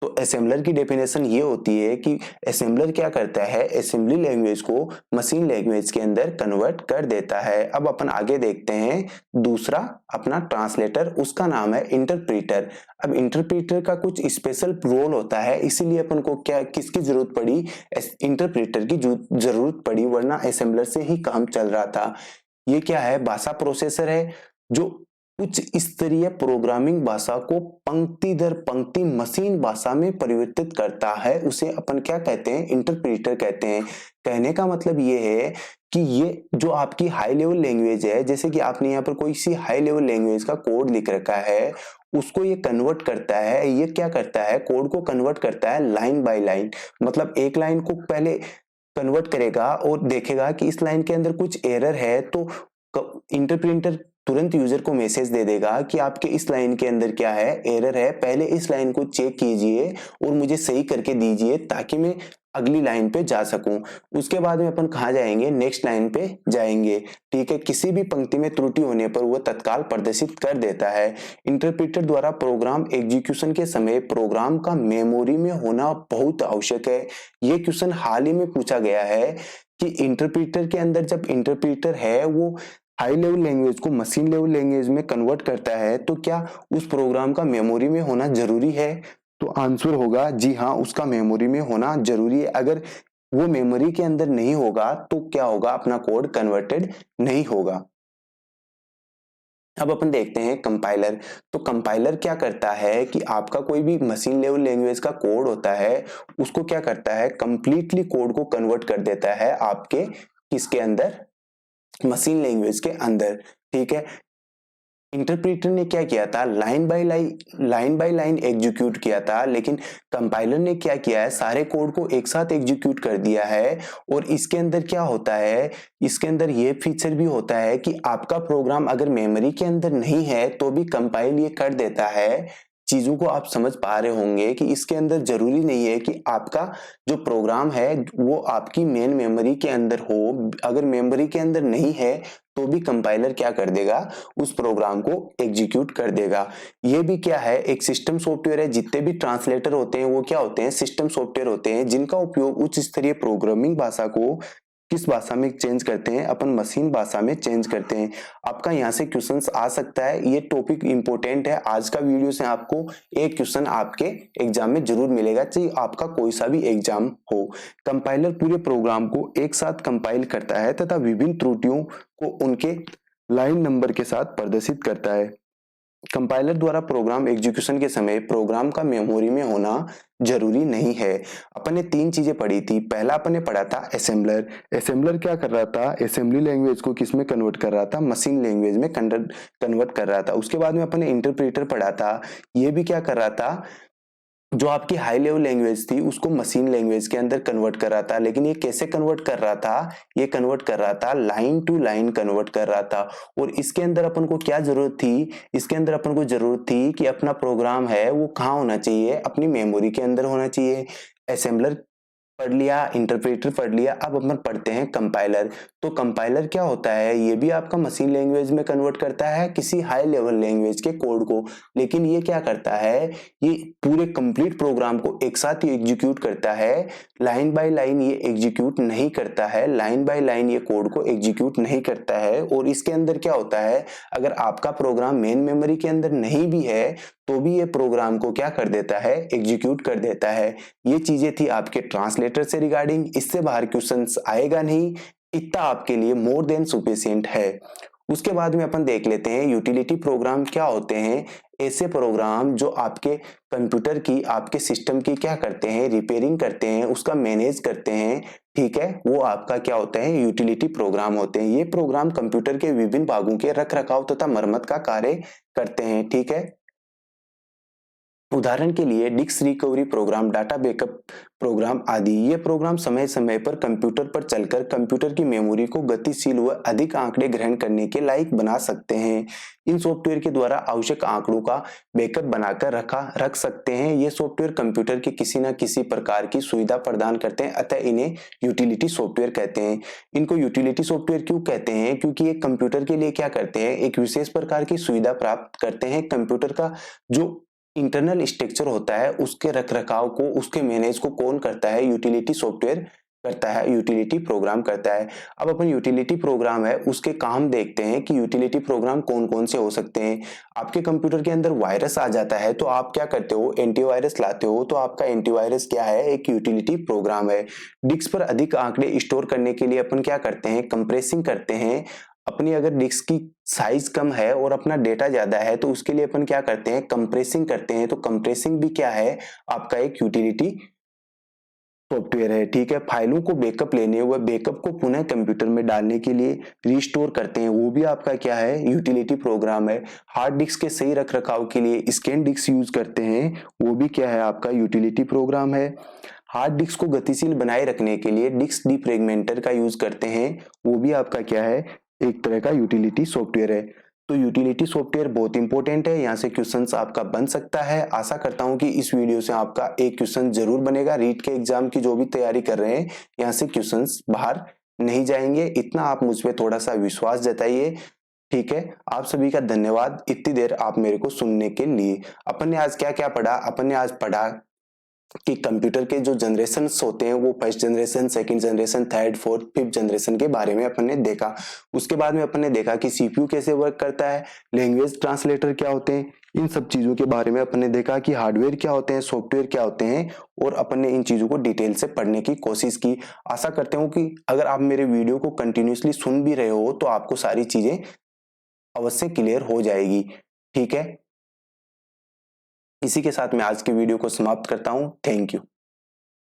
तो असेंबलर की डेफिनेशन ये होती है कि असेंबलर क्या करता है, असेंबली लैंग्वेज को मशीन लैंग्वेज के अंदर कन्वर्ट कर देता है। अब अपन आगे देखते हैं दूसरा अपना ट्रांसलेटर, उसका नाम है इंटरप्रीटर। अब इंटरप्रीटर का कुछ स्पेशल रोल होता है, इसीलिए अपन को क्या किसकी जरूरत पड़ी, इंटरप्रीटर की जरूरत पड़ी, वरना असेंबलर से ही काम चल रहा था। ये क्या है, भाषा प्रोसेसर है जो उच्च स्तरीय प्रोग्रामिंग भाषा को पंक्ति दर पंक्ति मशीन भाषा में परिवर्तित करता है। उसे अपन क्या कहते हैं, इंटरप्रीटर कहते हैं। कहने का मतलब ये है कि ये जो आपकी हाई लेवल लैंग्वेज है, जैसे कि आपने यहाँ पर कोई सी हाई लेवल लैंग्वेज का कोड लिख रखा है, उसको ये कन्वर्ट करता है। ये क्या करता है, कोड को कन्वर्ट करता है लाइन बाय लाइन। मतलब एक लाइन को पहले कन्वर्ट करेगा और देखेगा कि इस लाइन के अंदर कुछ एरर है, तो इंटरप्रेटर तुरंत यूजर को मैसेज दे देगा कि आपके इस लाइन के अंदर क्या है, एरर है, पहले इस लाइन को चेक कीजिए और मुझे सही करके दीजिए ताकि मैं अगली लाइन पे जा सकूं। उसके बाद में अपन कहाँ जाएंगे, नेक्स्ट लाइन पे जाएंगे। ठीक है, किसी भी पंक्ति में त्रुटि होने पर वह तत्काल प्रदर्शित कर देता है। इंटरप्रेटर द्वारा प्रोग्राम एग्जीक्यूशन के समय प्रोग्राम का मेमोरी में होना बहुत आवश्यक है। ये क्वेश्चन हाल ही में पूछा गया है कि इंटरप्रेटर के अंदर जब इंटरप्रेटर है वो हाई लेवल लैंग्वेज को मशीन लेवल लैंग्वेज में कन्वर्ट करता है, तो क्या उस प्रोग्राम का मेमोरी में होना जरूरी है। तो आंसर होगा जी हाँ, उसका मेमोरी में होना जरूरी है। अगर वो मेमोरी के अंदर नहीं होगा तो क्या होगा, अपना कोड कन्वर्टेड नहीं होगा। अब अपन देखते हैं कंपाइलर। तो कंपाइलर क्या करता है कि आपका कोई भी मशीन लेवल लैंग्वेज का कोड होता है, उसको क्या करता है, कंप्लीटली कोड को कन्वर्ट कर देता है आपके किसके अंदर, मशीन लैंग्वेज के अंदर। ठीक है, इंटरप्रेटर ने क्या किया था, लाइन बाय लाइन एग्जीक्यूट किया था, लेकिन कंपाइलर ने क्या किया है, सारे कोड को एक साथ एग्जीक्यूट कर दिया है। और इसके अंदर क्या होता है, इसके अंदर ये फीचर भी होता है कि आपका प्रोग्राम अगर मेमोरी के अंदर नहीं है तो भी कंपाइल ये कर देता है। चीजों को आप समझ पा रहे होंगे कि इसके अंदर जरूरी नहीं है कि आपका जो प्रोग्राम है वो आपकी मेन मेमोरी के अंदर हो। अगर मेमोरी के अंदर नहीं है तो भी कंपाइलर क्या कर देगा, उस प्रोग्राम को एग्जीक्यूट कर देगा। ये भी क्या है, एक सिस्टम सॉफ्टवेयर है। जितने भी ट्रांसलेटर होते हैं वो क्या होते हैं, सिस्टम सॉफ्टवेयर होते हैं, जिनका उपयोग उच्च स्तरीय प्रोग्रामिंग भाषा को किस भाषा में चेंज करते हैं, अपन मशीन भाषा में चेंज करते हैं। आपका यहाँ से क्वेश्चंस आ सकता है, ये टॉपिक इंपॉर्टेंट है। आज का वीडियो से आपको एक क्वेश्चन आपके एग्जाम में जरूर मिलेगा, चाहे आपका कोई सा भी एग्जाम हो। कंपाइलर पूरे प्रोग्राम को एक साथ कंपाइल करता है तथा विभिन्न त्रुटियों को उनके लाइन नंबर के साथ प्रदर्शित करता है। कंपाइलर द्वारा प्रोग्राम एग्जीक्यूशन के समय प्रोग्राम का मेमोरी में होना जरूरी नहीं है। अपन ने तीन चीजें पढ़ी थी। पहला अपन ने पढ़ा था असेंबलर। असेंबलर क्या कर रहा था, असेंबली लैंग्वेज को किस में कन्वर्ट कर रहा था, मशीन लैंग्वेज में कन्वर्ट कर रहा था। उसके बाद में अपन ने इंटरप्रेटर पढ़ा था, ये भी क्या कर रहा था, जो आपकी हाई लेवल लैंग्वेज थी उसको मशीन लैंग्वेज के अंदर कन्वर्ट कर रहा था। लेकिन ये कैसे कन्वर्ट कर रहा था, ये कन्वर्ट कर रहा था लाइन टू लाइन कन्वर्ट कर रहा था। और इसके अंदर अपन को क्या जरूरत थी, इसके अंदर अपन को जरूरत थी कि अपना प्रोग्राम है वो कहाँ होना चाहिए, अपनी मेमोरी के अंदर होना चाहिए। असेंबलर पढ़ लिया, इंटरप्रेटर पढ़ लिया, अब अपन पढ़ते हैं कंपाइलर। तो कंपाइलर क्या होता है, ये भी आपका मशीन लैंग्वेज में कन्वर्ट करता है किसी हाई लेवल लैंग्वेज के कोड को, लेकिन ये क्या करता है, ये पूरे कंप्लीट प्रोग्राम को एक साथ ही एग्जीक्यूट करता है, लाइन बाय लाइन ये एग्जीक्यूट नहीं करता है, लाइन बाय लाइन ये कोड को एग्जीक्यूट नहीं करता है। और इसके अंदर क्या होता है, अगर आपका प्रोग्राम मेन मेमोरी के अंदर नहीं भी है तो भी ये प्रोग्राम को क्या कर देता है, एग्जीक्यूट कर देता है। ये चीजें थी आपके ट्रांसलेटर से रिगार्डिंग, इससे बाहर क्वेश्चंस आएगा नहीं, इतना आपके लिए मोर देन सफिशिएंट है। उसके बाद में अपन देख लेते हैं यूटिलिटी प्रोग्राम क्या होते हैं। ऐसे प्रोग्राम जो आपके कंप्यूटर की, आपके सिस्टम की क्या करते हैं, रिपेयरिंग करते हैं, उसका मैनेज करते हैं, ठीक है, वो आपका क्या होता है, यूटिलिटी प्रोग्राम होते हैं। ये प्रोग्राम कंप्यूटर के विभिन्न भागों के रख रखाव तथा मरम्मत का कार्य करते हैं, ठीक है। उदाहरण के लिए disk recovery program, data backup program आदि। ये प्रोग्राम समय समय पर कंप्यूटर पर चलकर कंप्यूटर की मेमोरी को गतिशील व अधिक आंकड़े ग्रहण करने के लायक बना सकते हैं। इन सॉफ्टवेयर के द्वारा आवश्यक आंकड़ों का बैकअप बनाकर रख सकते हैं। ये सॉफ्टवेयर कंप्यूटर की किसी न किसी प्रकार की सुविधा प्रदान करते हैं, अतः इन्हें यूटिलिटी सॉफ्टवेयर कहते हैं। इनको यूटिलिटी सॉफ्टवेयर क्यों कहते हैं, क्योंकि ये कंप्यूटर के लिए क्या करते हैं, एक विशेष प्रकार की सुविधा प्राप्त करते हैं। कंप्यूटर का जो इंटरनल स्ट्रक्चर होता है उसके रखरखाव को, उसके मैनेज को कौन करता है, यूटिलिटी सॉफ्टवेयर करता है, यूटिलिटी प्रोग्राम करता है। अब अपन यूटिलिटी प्रोग्राम है उसके काम देखते हैं कि यूटिलिटी प्रोग्राम कौन कौन से हो सकते हैं। आपके कंप्यूटर के अंदर वायरस आ जाता है तो आप क्या करते हो, एंटीवायरस लाते हो, तो आपका एंटीवायरस क्या है, एक यूटिलिटी प्रोग्राम है। डिस्क पर अधिक आंकड़े स्टोर करने के लिए अपन क्या करते हैं, कंप्रेसिंग करते हैं। अपनी अगर डिस्क की साइज कम है और अपना डेटा ज्यादा है तो उसके लिए अपन क्या करते हैं, कंप्रेसिंग करते हैं। तो कंप्रेसिंग भी क्या है, आपका एक यूटिलिटी सॉफ्टवेयर है, ठीक है। फाइलों को बैकअप लेने व बैकअप को पुनः कंप्यूटर में डालने के लिए रिस्टोर करते हैं, वो भी आपका क्या है, यूटिलिटी प्रोग्राम है। हार्ड डिस्क के सही रखरखाव के लिए स्कैन डिस्क यूज करते हैं, वो भी क्या है, आपका यूटिलिटी प्रोग्राम है। हार्ड डिस्क को गतिशील बनाए रखने के लिए डिस्क डिफ्रेगमेंटर का यूज करते हैं, वो भी आपका क्या है, एक तरह का यूटिलिटी सॉफ्टवेयर है। तो यूटिलिटी सॉफ्टवेयर बहुत इंपॉर्टेंट है, यहाँ से क्वेश्चंस आपका बन सकता है। आशा करता हूं कि इस वीडियो से आपका एक क्वेश्चन जरूर बनेगा। रीट के एग्जाम की जो भी तैयारी कर रहे हैं, यहाँ से क्वेश्चंस बाहर नहीं जाएंगे, इतना आप मुझ पे थोड़ा सा विश्वास जताइए, ठीक है। आप सभी का धन्यवाद इतनी देर आप मेरे को सुनने के लिए। अपन ने आज क्या क्या पढ़ा, अपन ने आज पढ़ा कि कंप्यूटर के जो जनरेशन होते हैं वो first generation, second generation, third, fourth, fifth generation के बारे में अपन ने देखा। उसके बाद में अपन ने देखा कि सीपीयू कैसे वर्क करता है, लैंग्वेज ट्रांसलेटर क्या होते हैं, इन सब चीजों के बारे में अपन ने देखा कि हार्डवेयर क्या होते हैं, सॉफ्टवेयर क्या होते हैं, और अपन ने इन चीजों को डिटेल से पढ़ने की कोशिश की। आशा करते हूँ कि अगर आप मेरे वीडियो को कंटिन्यूसली सुन भी रहे हो तो आपको सारी चीजें अवश्य क्लियर हो जाएगी, ठीक है। इसी के साथ मैं आज की वीडियो को समाप्त करता हूँ। Thank you.